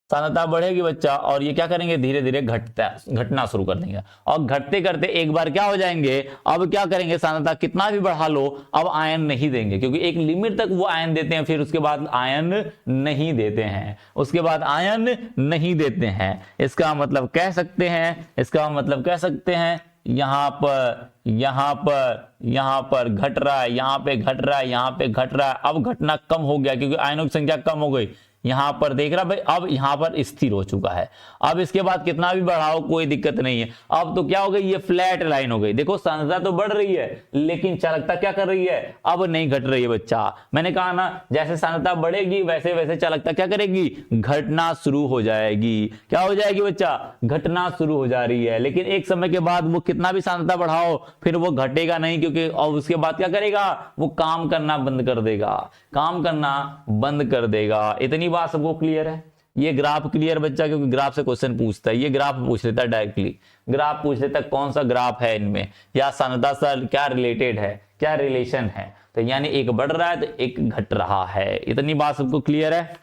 सांद्रता बढ़ेगी बच्चा, और ये क्या करेंगे? धीरे धीरे घटना शुरू कर देंगे, और घटते करते एक बार क्या हो जाएंगे? अब क्या करेंगे? सांद्रता कितना भी बढ़ा लो, अब आयन नहीं देंगे, क्योंकि एक लिमिट तक वो आयन देते हैं, फिर उसके बाद आयन नहीं देते हैं, उसके बाद आयन नहीं देते हैं। इसका मतलब कह सकते हैं, इसका मतलब कह सकते हैं, यहां पर, यहां पर, यहां पर घट रहा है, यहां पे घट रहा है, यहां पे घट रहा है। अब घटना कम हो गया, क्योंकि आयनों की संख्या कम हो गई। यहां पर देख रहा भाई, अब यहां पर स्थिर हो चुका है। अब इसके बाद कितना भी बढ़ाओ कोई दिक्कत नहीं है। अब तो क्या हो गई? ये फ्लैट लाइन हो गई। देखो सांद्रता तो बढ़ रही है, लेकिन चालकता क्या कर रही है? अब नहीं घट रही है बच्चा। मैंने कहा ना, जैसे सांद्रता बढ़ेगी वैसे वैसे चालकता क्या करेगी? घटना शुरू हो जाएगी। क्या हो जाएगी बच्चा? घटना शुरू हो जा रही है। लेकिन एक समय के बाद वो कितना भी सांद्रता बढ़ाओ फिर वो घटेगा नहीं, क्योंकि और उसके बाद क्या करेगा? वो काम करना बंद कर देगा, काम करना बंद कर देगा। इतनी बात सबको क्लियर है? ये ग्राफ क्लियर बच्चा? क्योंकि ग्राफ से क्वेश्चन पूछता है, ये ग्राफ पूछ लेता है डायरेक्टली, ग्राफ पूछ लेता है कौन सा ग्राफ है इनमें, या सांद्रता से क्या रिलेटेड है, क्या रिलेशन है। तो यानी एक बढ़ रहा है तो एक घट रहा है। इतनी बात सबको क्लियर है?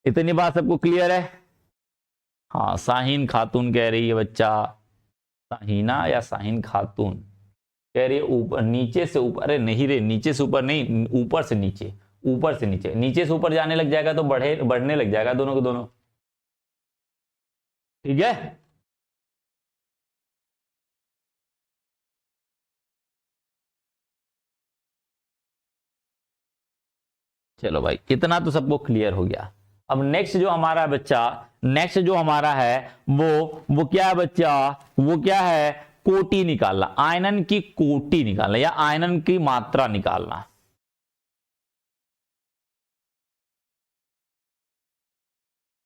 इतनी बात सबको क्लियर है? हाँ, शाहीन खातून कह रही है बच्चा, शाहीना या शाहीन खातून कह रही है ऊपर, नीचे से ऊपर। अरे नहीं रे, नीचे से ऊपर नहीं, ऊपर से नीचे, ऊपर से नीचे। नीचे से ऊपर जाने लग जाएगा तो बढ़ने लग जाएगा दोनों को दोनों। ठीक है, चलो भाई इतना तो सबको क्लियर हो गया। अब नेक्स्ट जो हमारा बच्चा, नेक्स्ट जो हमारा है वो क्या है बच्चा? वो क्या है? कोटि निकालना, आयनन की कोटि निकालना, या आयनन की मात्रा निकालना।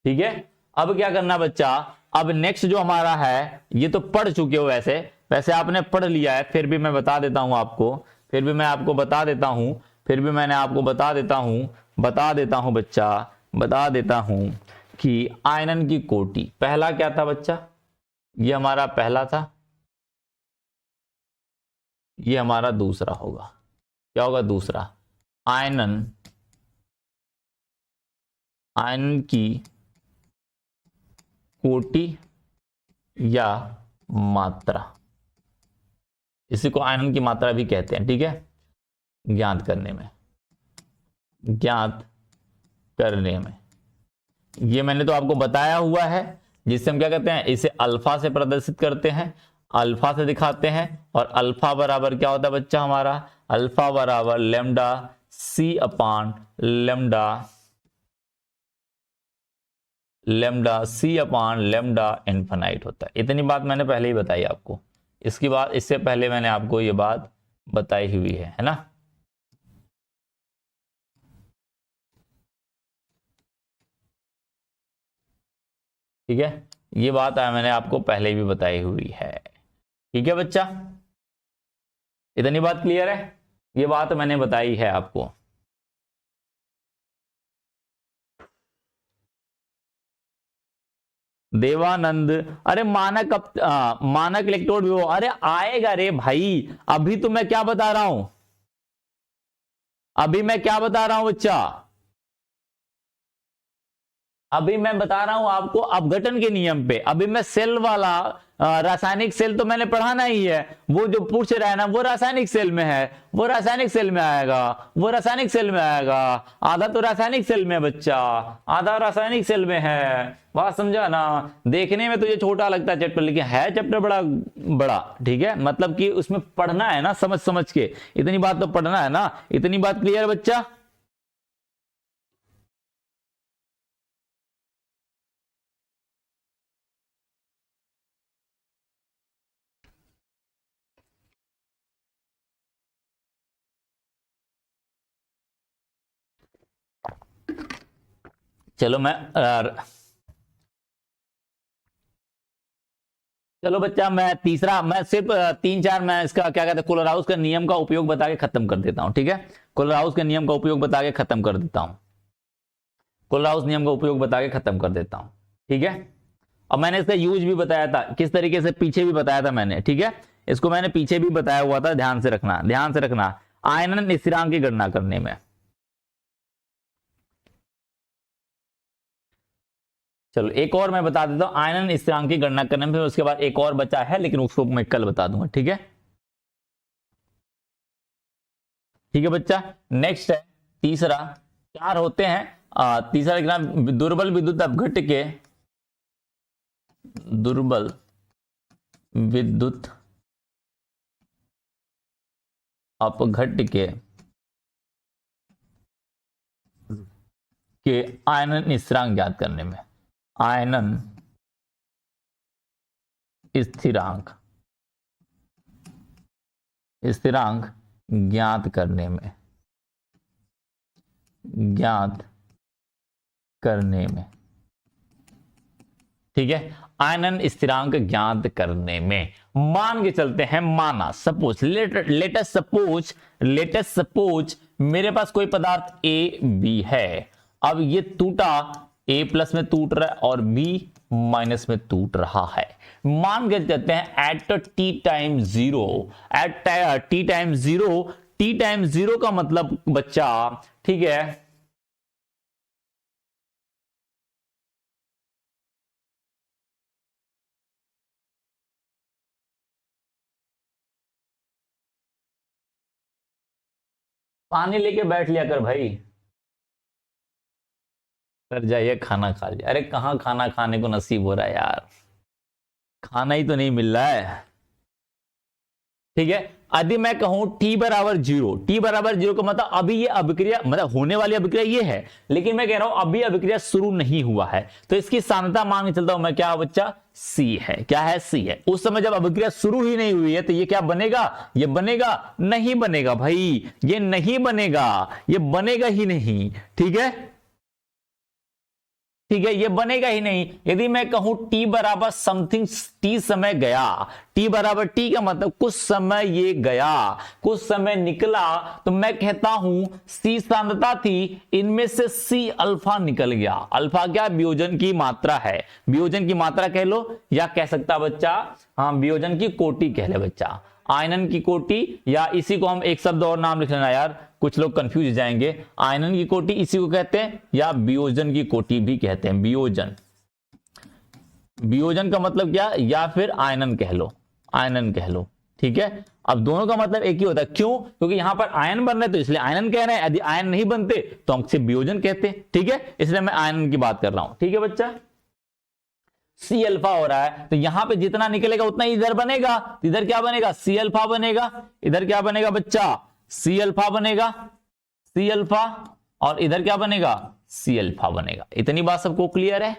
ठीक है, अब क्या करना बच्चा? अब नेक्स्ट जो हमारा है, ये तो पढ़ चुके हो वैसे, वैसे आपने पढ़ लिया है, फिर भी मैं बता देता हूं आपको, फिर भी मैं आपको बता देता हूं, फिर भी मैंने आपको बता देता हूं, बता देता हूं बच्चा, बता देता हूं कि आयनन की कोटि, पहला क्या था बच्चा? ये हमारा पहला था, ये हमारा दूसरा होगा। क्या होगा दूसरा? आयनन, आयनन की कोटि या मात्रा, इसी को आयनन की मात्रा भी कहते हैं। ठीक है, ज्ञात करने में, ज्ञात करने में, ये मैंने तो आपको बताया हुआ है, जिससे हम क्या करते हैं? इसे अल्फा से प्रदर्शित करते हैं, अल्फा से दिखाते हैं। और अल्फा बराबर क्या होता है बच्चा हमारा? अल्फा बराबर लेमडा सी अपान लेमडा, लेमडा सी अपान लेमडा इनफिनाइट होता है। इतनी बात मैंने पहले ही बताई आपको, इसकी बात, इससे पहले मैंने आपको ये बात बताई हुई है ना? ठीक है, ये बात मैंने आपको पहले भी बताई हुई है। ठीक है बच्चा, इतनी बात क्लियर है? ये बात मैंने बताई है आपको। देवानंद, अरे मानक मानक इलेक्ट्रोड भी हो, अरे आएगा रे भाई। अभी तो मैं क्या बता रहा हूं, अभी मैं क्या बता रहा हूं बच्चा, अभी मैं बता रहा हूं आपको अपघटन के नियम पे। अभी मैं सेल वाला रासायनिक सेल तो मैंने पढ़ाना ही है। वो जो पूछ रहा है ना, वो रासायनिक सेल में है, वो रासायनिक सेल में आएगा, वो रासायनिक सेल में आएगा। आधा तो रासायनिक सेल में है बच्चा, आधा रासायनिक सेल में है। बात समझा ना? देखने में तो ये छोटा लगता है चैप्टर, लेकिन है चैप्टर बड़ा बड़ा। ठीक है, मतलब कि उसमें पढ़ना है ना, समझ समझ के। इतनी बात तो पढ़ना है ना। इतनी बात क्लियर है बच्चा? चलो मैं चलो बच्चा, मैं तीसरा, मैं सिर्फ तीन चार मैं इसका क्या कहते हैं, कोलराउस का नियम का उपयोग बता के खत्म कर देता हूं। ठीक है, कोलराउस के नियम का उपयोग बता के खत्म कर देता हूं, कोलराउस नियम का उपयोग बता के खत्म कर देता हूं। ठीक है, और मैंने इसका यूज भी बताया था किस तरीके से, पीछे भी बताया था मैंने। ठीक है, इसको मैंने पीछे भी बताया हुआ था, ध्यान से रखना, ध्यान से रखना। आयनन स्थिरांक की गणना करने में, चलो एक और मैं बता देता हूं आयनन स्थिरांक की गणना करने में, उसके बाद एक और बचा है, लेकिन उसको मैं कल बता दूंगा। ठीक है, ठीक है बच्चा। नेक्स्ट है तीसरा, चार होते हैं। तीसरा लिखना, दुर्बल विद्युत अपघट्य के, दुर्बल विद्युत अपघट्य के आयनन स्थिरांक ज्ञात करने में, आयनन स्थिरांक, स्थिरांक ज्ञात करने में, ज्ञात करने में। ठीक है, आयनन स्थिरांक ज्ञात करने में मान के चलते हैं, माना सपोज, लेटेस्ट सपोज मेरे पास कोई पदार्थ ए बी है। अब ये टूटा, ए प्लस में टूट रहा है और बी माइनस में टूट रहा है। मान के चलते हैं at T time zero, at T time zero, T time zero का मतलब बच्चा, ठीक है, पानी लेके बैठ लिया कर भाई, कर जाइए खाना खा लिया। अरे कहाँ खाना खाने को नसीब हो रहा है यार, खाना ही तो नहीं मिल रहा है। ठीक है, यदि मैं कहूं टी बराबर जीरो, टी बराबर जीरो का मतलब अभी ये अभिक्रिया, मतलब होने वाली अभिक्रिया ये है, लेकिन मैं कह रहा हूं अभी अभिक्रिया शुरू नहीं हुआ है, तो इसकी सांद्रता मान के चलता हूं मैं, क्या बच्चा, सी है। क्या है, सी है। उस समय जब अभिक्रिया शुरू ही नहीं हुई है, तो ये क्या बनेगा, ये बनेगा नहीं बनेगा भाई, ये नहीं बनेगा, ये बनेगा ही नहीं। ठीक है, ठीक है, ये बनेगा ही नहीं। यदि मैं कहूं टी बराबर समथिंग, टी समय गया, टी बराबर टी का मतलब कुछ समय ये गया, कुछ समय निकला, तो मैं कहता हूं सी सांद्रता थी, इनमें से सी अल्फा निकल गया। अल्फा क्या, वियोजन की मात्रा है, वियोजन की मात्रा कह लो, या कह सकता बच्चा, हाँ वियोजन की कोटि कह ले बच्चा, आयनन की कोटि, या इसी को हम एक शब्द और नाम लिख लेना यार, कुछ लोग कंफ्यूज जाएंगे। आयनन की कोटि इसी को कहते हैं, या वियोजन की कोटि भी कहते हैं, वियोजन, वियोजन का मतलब क्या, या फिर आयनन कह लो, आयनन कह लो। ठीक है, अब दोनों का मतलब एक ही होता है, क्यों, क्योंकि यहां पर आयन बन रहे तो इसलिए आयनन कह रहे हैं, यदि आयन नहीं बनते तो हम सिर्फ वियोजन कहते। ठीक है, इसलिए मैं आयनन की बात कर रहा हूं। ठीक है बच्चा, सी अल्फा हो रहा है, तो यहां पे जितना निकलेगा उतना इधर बनेगा, तो इधर क्या बनेगा, सी अल्फा बनेगा, इधर क्या बनेगा बच्चा, सी अल्फा बनेगा, सी अल्फा, और इधर क्या बनेगा, सी अल्फा बनेगा। इतनी बात सबको क्लियर है,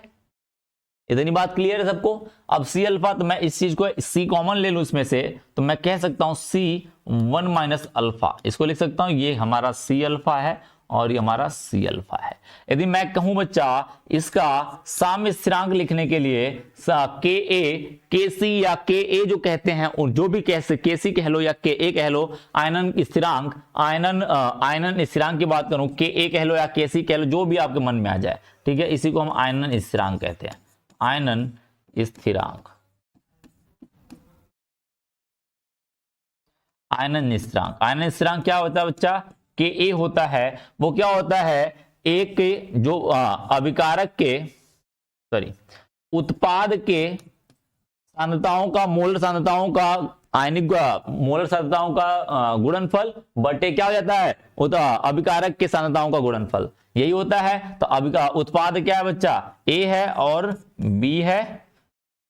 इतनी बात क्लियर है सबको। अब सी अल्फा, तो मैं इस चीज को सी कॉमन ले लूं इसमें से, तो मैं कह सकता हूं सी वन माइनस अल्फा, इसको लिख सकता हूं, ये हमारा सी अल्फा है, और ये हमारा सी अल्फा है। यदि मैं कहूं बच्चा इसका साम्य स्थिरांक लिखने के लिए के ए के सी या के ए जो कहते हैं, जो भी के सी कह लो या के ए कह लो, आयनन स्थिरांक, आयनन स्थिरांक की बात करूं, के ए कह लो या के सी कह लो, जो भी आपके मन में आ जाए, ठीक है, इसी को हम आयनन स्थिरांक कहते हैं। आयनन स्थिरांक, आयनन स्थिरांक, आयनन स्थिरांक क्या होता है बच्चा? के ए होता है, वो क्या होता है, एक के जो अभिकारक के, सॉरी, उत्पाद के सांद्रताओं का, मोलर सांद्रताओं का, आयनिक मोलर सांद्रताओं का गुणनफल बटे क्या हो जाता है, अभिकारक के सांद्रताओं का गुणनफल, यही होता है। तो उत्पाद क्या है बच्चा? ए है और बी है,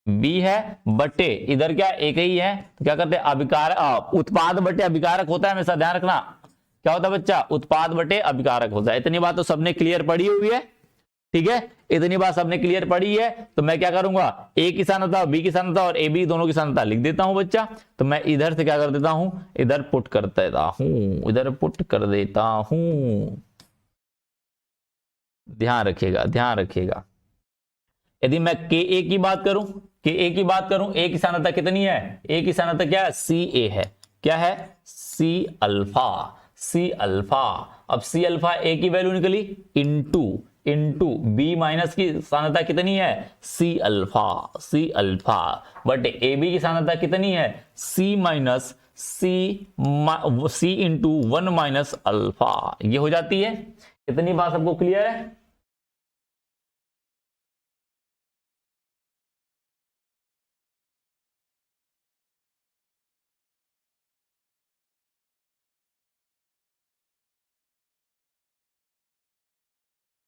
बी है बटे इधर क्या एक ही है, तो क्या करते हैं अभिकारक, उत्पाद बटे अभिकारक होता है, हमेशा ध्यान रखना। क्या होता है बच्चा? उत्पाद बटे अभिकारक होता है। इतनी बात तो सबने क्लियर पढ़ी हुई है, ठीक है, इतनी बात सबने क्लियर पढ़ी है। तो मैं क्या करूंगा, ए की सांद्रता, बी की सांद्रता और ए बी दोनों की सांद्रता लिख देता हूं बच्चा। तो मैं इधर से क्या कर देता हूं, इधर पुट कर देता हूं, इधर पुट कर देता हूं। ध्यान रखिएगा, ध्यान रखिएगा। यदि मैं के ए की बात करूं, के ए की बात करूं, ए की सांद्रता कितनी है? ए की सांद्रता क्या है? सी ए है। क्या है? C alpha, C alpha. अब सी अल्फा ए की वैल्यू निकली इंटू बी माइनस की सांद्रता कितनी है? C alpha, C alpha but A B की सांद्रता कितनी है? C minus C into 1 minus alpha, ये हो जाती है। इतनी बात सबको क्लियर है?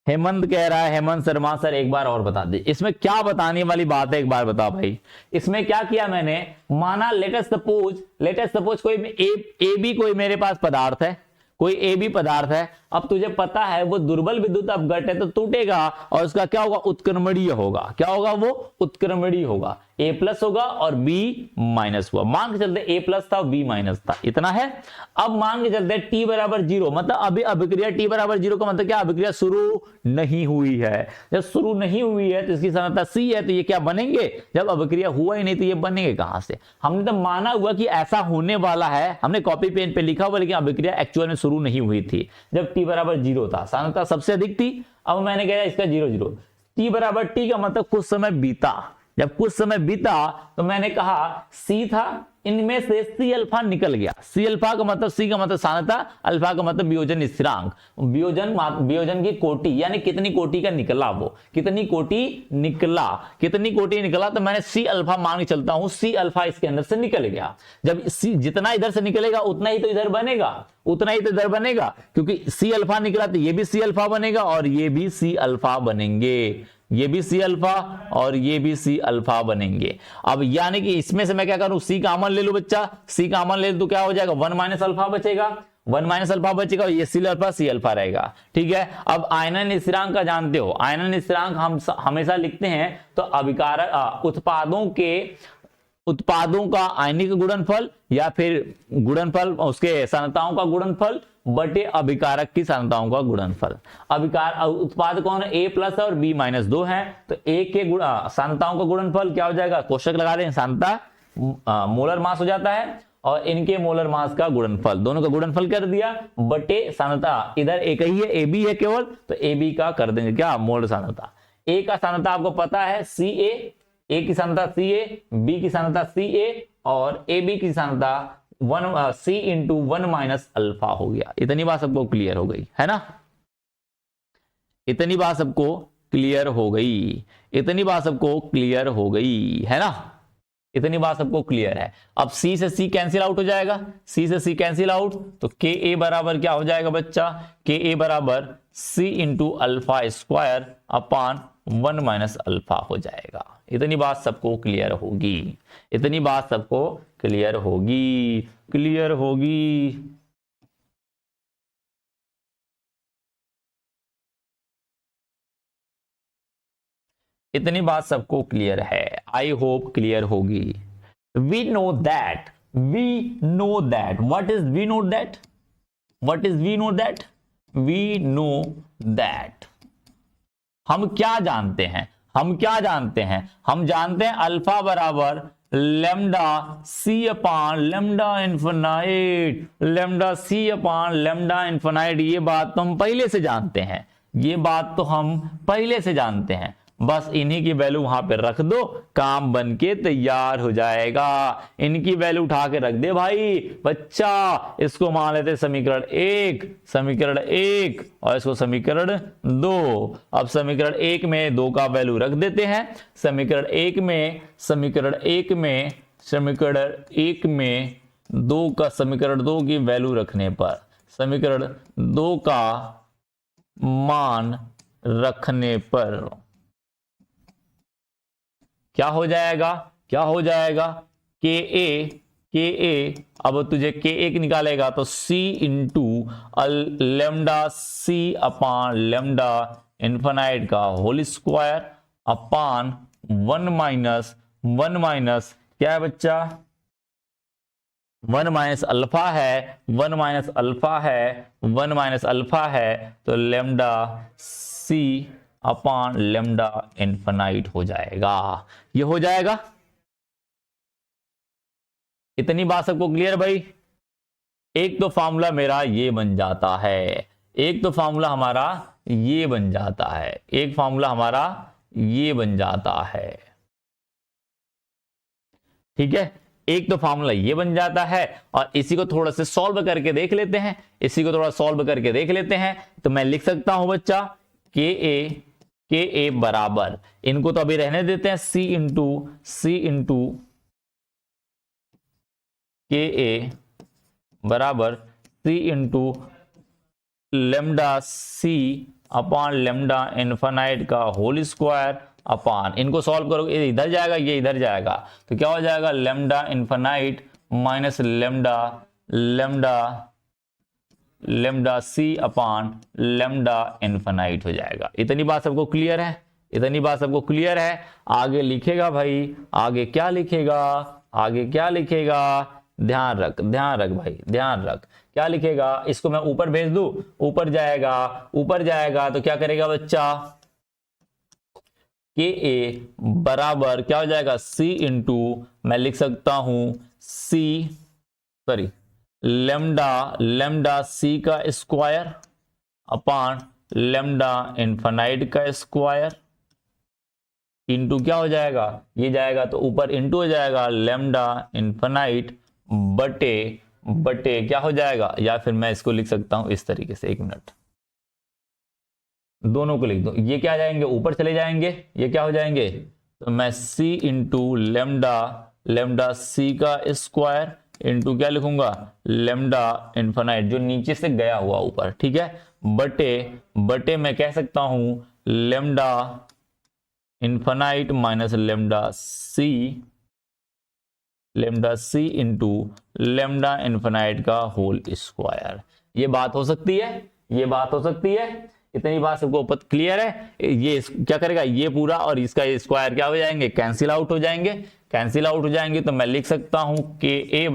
हेमंत कह रहा है, हेमंत शर्मा सर एक बार और बता दे, इसमें क्या बताने वाली बात है, एक बार बता भाई। इसमें क्या किया मैंने, माना लेटेस्ट सपोज कोई ए बी कोई मेरे पास पदार्थ है, कोई ए बी पदार्थ है। अब तुझे पता है वो दुर्बल विद्युत अपघट है तो टूटेगा और उसका क्या होगा, उत्क्रमणीय होगा। क्या होगा वो? उत्क्रमणीय होगा। ए प्लस होगा और बी माइनस हुआ। मान के चलते ए प्लस था बी माइनस था, इतना है। अब मान के चलते टी बराबर 0, मतलब अभी अभिक्रिया टी बराबर 0 का मतलब क्या, अभिक्रिया शुरू नहीं हुई है। जब शुरू नहीं हुई है तो इसकी सांद्रता सी है, तो ये क्या बनेंगे? जब अभिक्रिया हुआ ही नहीं तो ये बनेंगे कहां से? हमने तो माना हुआ कि ऐसा होने वाला है, हमने कॉपी पेन पे लिखा हुआ, लेकिन अभिक्रिया एक्चुअल में शुरू नहीं हुई थी जब टी बराबर 0 था, सांद्रता सबसे अधिक थी। अब मैंने कहा इसका 0 टी बराबर टी का मतलब कुछ समय बीता। जब कुछ समय बीता तो मैंने कहा सी था, इनमें से सी अल्फा निकल गया। सी अल्फा का मतलब, सी का मतलब सांद्रता, अल्फा का मतलब वियोजन स्थिरांक, वियोजन की कोटि, यानी कितनी कोटि का निकला वो, कितनी कोटि निकला। तो मैंने सी अल्फा मान के चलता हूं, सी अल्फा इसके अंदर से निकल गया। जब सी जितना इधर से निकलेगा उतना ही तो इधर बनेगा, उतना ही तो इधर बनेगा, क्योंकि सी अल्फा निकला तो ये भी सी अल्फा बनेगा और ये भी सी अल्फा बनेंगे, ये भी सी अल्फा और ये भी सी अल्फा बनेंगे। अब यानी कि इसमें से मैं क्या करूं, सी कॉमन ले लो बच्चा, सी कॉमन ले लो तो क्या हो जाएगा, 1 माइनस अल्फा बचेगा, 1 माइनस अल्फा बचेगा और ये सी अल्फा रहेगा, ठीक है। अब आयनन स्थिरांक का जानते हो, आयनन स्थिरांक हम हमेशा लिखते हैं तो अभिकारक उत्पादों का आयनिक गुणनफल या फिर गुणनफल उसके सांद्रताओं का गुणनफल बटे अभिकारक की सांद्रताओं का गुणनफल। उत्पाद कौन है? ए प्लस और बी माइनस 2 है, तो ए के सांद्रताओं का गुणनफल क्या हो जाएगा, कोष्टक लगा दें, सांद्रता मोलर मास हो जाता है और इनके मोलर मास का गुणनफल, दोनों का गुणनफल कर दिया बटे सांद्रता, इधर एक ही है, ए बी है केवल, तो ए बी का कर देंगे क्या, मोलर सांद्रता। ए का सांद्रता आपको पता है सी ए की सांद्रता सी ए, बी की सांद्रता सी ए और ए बी की सांद्रता सी इंटू 1 माइनस अल्फा हो गया। इतनी बात सबको क्लियर हो गई है ना? इतनी बात सबको क्लियर हो गई, इतनी बात सबको क्लियर हो गई है ना? इतनी बात सबको क्लियर है। अब C से C कैंसिल आउट हो जाएगा, C से C कैंसिल आउट, तो के ए बराबर क्या हो जाएगा बच्चा, के ए बराबर C into alpha square upon 1 minus alpha हो जाएगा। इतनी बात सबको क्लियर होगी, इतनी बात सबको क्लियर होगी, क्लियर होगी। इतनी बात सबको क्लियर है, आई होप क्लियर होगी। We know that, what is we know that, we know that, हम क्या जानते हैं, हम क्या जानते हैं, हम जानते हैं अल्फा बराबर लेमडा सी अपान लेमडा इन्फिनाइट, लेमडा सी अपान लेमडा इन्फिनाइट। ये बात तो हम पहले से जानते हैं, ये बात तो हम पहले से जानते हैं। बस इन्हीं की वैल्यू वहां पे रख दो, काम बन के तैयार हो जाएगा। इनकी वैल्यू उठा के रख दे भाई बच्चा। इसको मान लेते समीकरण 1, समीकरण 1 और इसको समीकरण 2। अब समीकरण 1 में 2 का वैल्यू रख देते हैं। समीकरण 1 में 2 का समीकरण 2 की वैल्यू रखने पर, समीकरण 2 का मान रखने पर क्या हो जाएगा, क्या हो जाएगा, के ए, अब तुझे के ए निकालेगा तो सी इंटू लेमडा सी अपान लेमडा इन्फिनाइट का होल स्क्वायर अपान 1 माइनस क्या है बच्चा, 1 माइनस अल्फा है, 1 माइनस अल्फा है, 1 माइनस अल्फा है, तो लेमडा सी अपान लेमडा इन्फिनाइट हो जाएगा। ये हो जाएगा। इतनी बात सबको क्लियर भाई। एक तो फॉर्मूला मेरा ये बन जाता है, एक तो फॉर्मूला हमारा ये बन जाता है, एक फॉर्मूला हमारा ये बन जाता है, ठीक है। एक तो फॉर्मूला ये बन जाता है और इसी को थोड़ा से सॉल्व करके देख लेते हैं, इसी को थोड़ा सॉल्व करके देख लेते हैं। तो मैं लिख सकता हूं बच्चा के ए बराबर, इनको तो अभी रहने देते हैं, सी इंटू के ए बराबर सी इंटू लेमडा सी अपान लेमडा इन्फिनाइट का होल स्क्वायर अपान, इनको सॉल्व करोगे ये इधर जाएगा, ये इधर जाएगा, तो क्या हो जाएगा, लेमडा इन्फिनाइट माइनस लेमडा सी अपान लेमडा इन्फिनाइट हो जाएगा। इतनी बात सबको क्लियर है, इतनी बात सबको क्लियर है। आगे लिखेगा भाई, आगे क्या लिखेगा, आगे क्या लिखेगा, ध्यान रख भाई, ध्यान रख, क्या लिखेगा, इसको मैं ऊपर भेज दूं, ऊपर जाएगा तो क्या करेगा बच्चा, के ए बराबर क्या हो जाएगा, सी इंटू, मैं लिख सकता हूं लेमडा सी का स्क्वायर अपान लेमडा इन्फिनाइट का स्क्वायर इंटू क्या हो जाएगा, ये जाएगा तो ऊपर इंटू हो जाएगा, लेमडा इन्फिनाइट बटे क्या हो जाएगा, या फिर मैं इसको लिख सकता हूं इस तरीके से, 1 मिनट, दोनों को लिख दो, ये क्या जाएंगे ऊपर चले जाएंगे, ये क्या हो जाएंगे, तो मैं सी इंटू लेमडा सी का स्क्वायर इंटू क्या लिखूंगा, लेमडा इन्फिनाइट जो नीचे से गया हुआ ऊपर, ठीक है, बटे मैं कह सकता हूं लेमडा इन्फिनाइट माइनस लेमडा सी इंटू लेमडा इन्फिनाइट का होल स्क्वायर। ये बात हो सकती है, ये बात हो सकती है। इतनी बात सबको क्लियर है। ये क्या करेगा, ये पूरा और इसका स्क्वायर क्या हो जाएंगे, कैंसिल आउट हो जाएंगे, कैंसिल आउट हो जाएंगे। तो मैं लिख सकता हूं के ए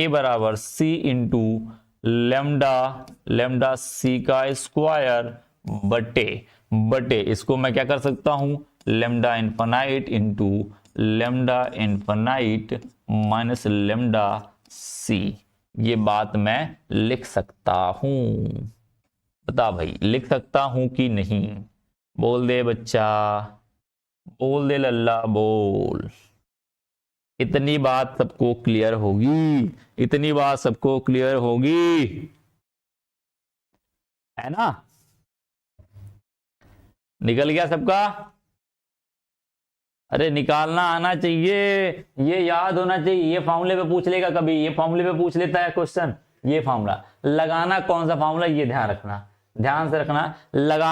बराबर सी इंटू लेमडा सी का स्क्वायर बटे इसको मैं क्या कर सकता हूं, lambda infinite into lambda infinite minus lambda C. ये बात मैं लिख सकता हूं, बता भाई लिख सकता हूं कि नहीं, बोल दे बच्चा, बोल दे लल्ला बोल। इतनी बात सबको क्लियर होगी, इतनी बात सबको क्लियर होगी, है ना, निकल गया सबका। अरे निकालना आना चाहिए, ये याद होना चाहिए। ये फॉर्मूले पे पूछ लेगा कभी, ये फॉर्मूले पे पूछ लेता है क्वेश्चन, ये फॉर्मूला लगाना कौन सा फॉर्मूला, ये ध्यान रखना, ध्यान से रखना।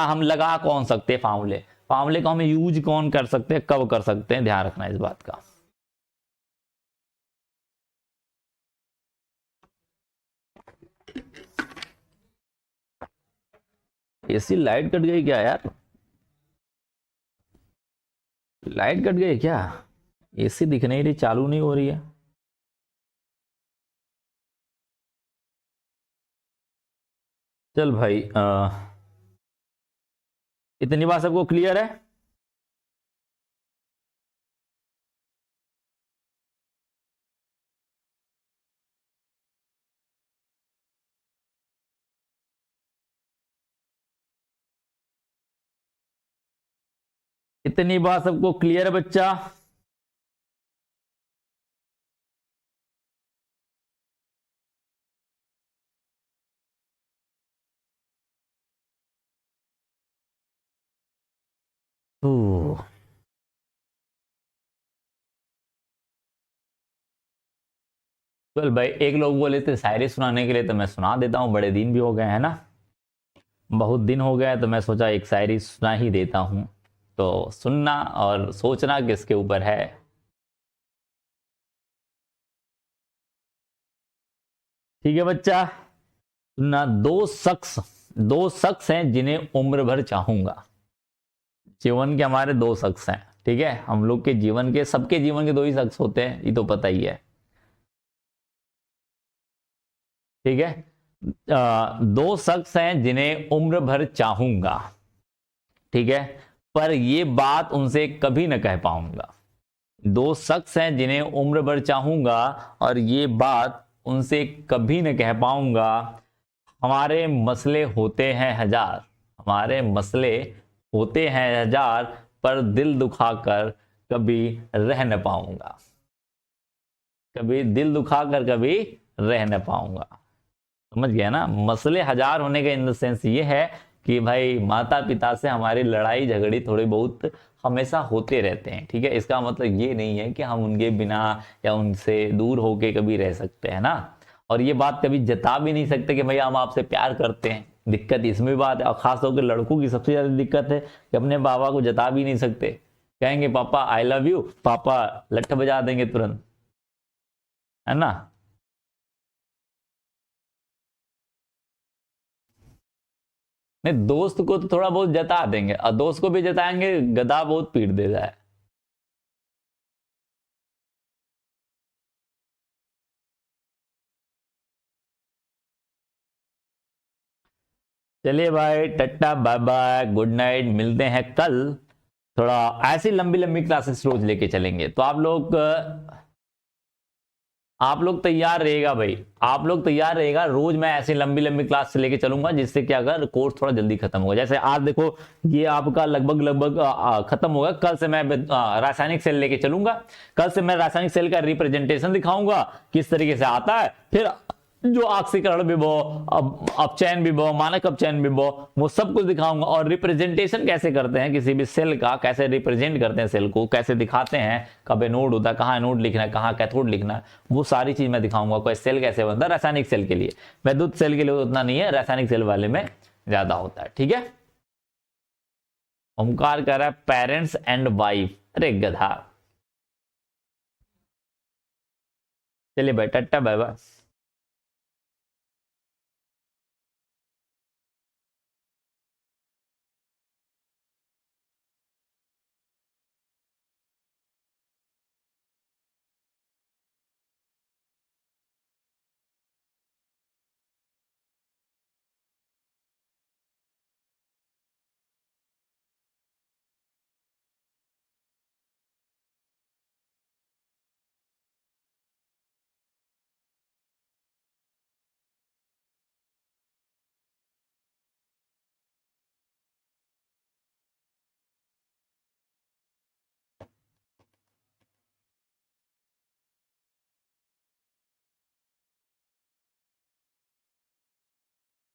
हम लगा कौन सकते हैं फॉर्मूले को हम यूज कौन कर सकते हैं, कब कर सकते हैं, ध्यान रखना इस बात का। एसी लाइट कट गई क्या यार, लाइट कट गई क्या, एसी दिख नहीं रही, चालू नहीं हो रही है। चल भाई, इतनी बात सबको क्लियर है? इतनी बात सबको क्लियर है बच्चा? तो चल भाई, एक लोग बोले थे शायरी सुनाने के लिए, तो मैं सुना देता हूँ, बड़े दिन भी हो गए हैं ना, बहुत दिन हो गए, तो मैं सोचा एक शायरी सुना ही देता हूँ। तो सुनना और सोचना किसके ऊपर है। ठीक है बच्चा, सुनना। दो शख्स हैं जिन्हें उम्र भर चाहूंगा। जीवन के हमारे दो शख्स हैं, ठीक है, हम लोग के जीवन के, सबके जीवन के दो ही शख्स होते हैं, ये तो पता ही है। ठीक है। दो शख्स हैं जिन्हें उम्र भर चाहूंगा, ठीक है, पर ये बात उनसे कभी न कह पाऊंगा। दो शख्स हैं जिन्हें उम्र भर चाहूंगा और ये बात उनसे कभी न कह पाऊंगा। हमारे मसले होते हैं हजार, हमारे मसले होते हैं हजार, पर दिल दुखाकर कभी रह न पाऊंगा। कभी दिल दुखाकर कभी रह न पाऊंगा। समझ गया ना? मसले हजार होने का इन द सेंस ये है कि भाई माता पिता से हमारी लड़ाई झगड़ी थोड़ी बहुत हमेशा होते रहते हैं, ठीक है। इसका मतलब ये नहीं है कि हम उनके बिना या उनसे दूर होके कभी रह सकते हैं ना। और ये बात कभी जता भी नहीं सकते कि भाई हम आपसे प्यार करते हैं। दिक्कत इसमें बात है, और खास तौर पर लड़कों की सबसे ज्यादा दिक्कत है कि अपने बाबा को जता भी नहीं सकते। कहेंगे पापा आई लव यू, पापा लठ बजा देंगे तुरंत, है ना। नहीं, दोस्त को तो थोड़ा बहुत जता देंगे, और दोस्त को भी जताएंगे, गधा बहुत पीट देता है। चलिए भाई, टट्टा बाय बाय, गुड नाइट, मिलते हैं कल। थोड़ा ऐसी लंबी लंबी क्लासेस रोज लेके चलेंगे, तो आप लोग तैयार रहेगा भाई, आप लोग तैयार रहेगा। रोज मैं ऐसी लंबी लंबी क्लास से लेके चलूंगा, जिससे क्या अगर कोर्स थोड़ा जल्दी खत्म होगा। जैसे आज देखो, ये आपका लगभग लगभग खत्म होगा। कल से मैं रासायनिक सेल लेके चलूंगा। कल से मैं रासायनिक सेल का रिप्रेजेंटेशन दिखाऊंगा, किस तरीके से आता है। फिर जो ऑक्सीकरण विभव, अपचयन विभव, मानक अपचयन विभव, वो सब कुछ दिखाऊंगा। और रिप्रेजेंटेशन कैसे करते हैं किसी भी सेल का, कैसे रिप्रेजेंट करते हैं सेल को, कैसे दिखाते हैं, कब एनोड होता है, कहाँ एनोड लिखना है, कहाँ कैथोड लिखना है, वो सारी चीज मैं दिखाऊंगा। कोई सेल कैसे बनता है रासायनिक सेल के लिए। वैद्युत सेल के लिए उतना नहीं है, रासायनिक सेल वाले में ज्यादा होता है, ठीक है। ओमकार कह रहा है पेरेंट्स एंड वाइफ, अरे गधा। चलिए भाई, टट्टा बाय बाय।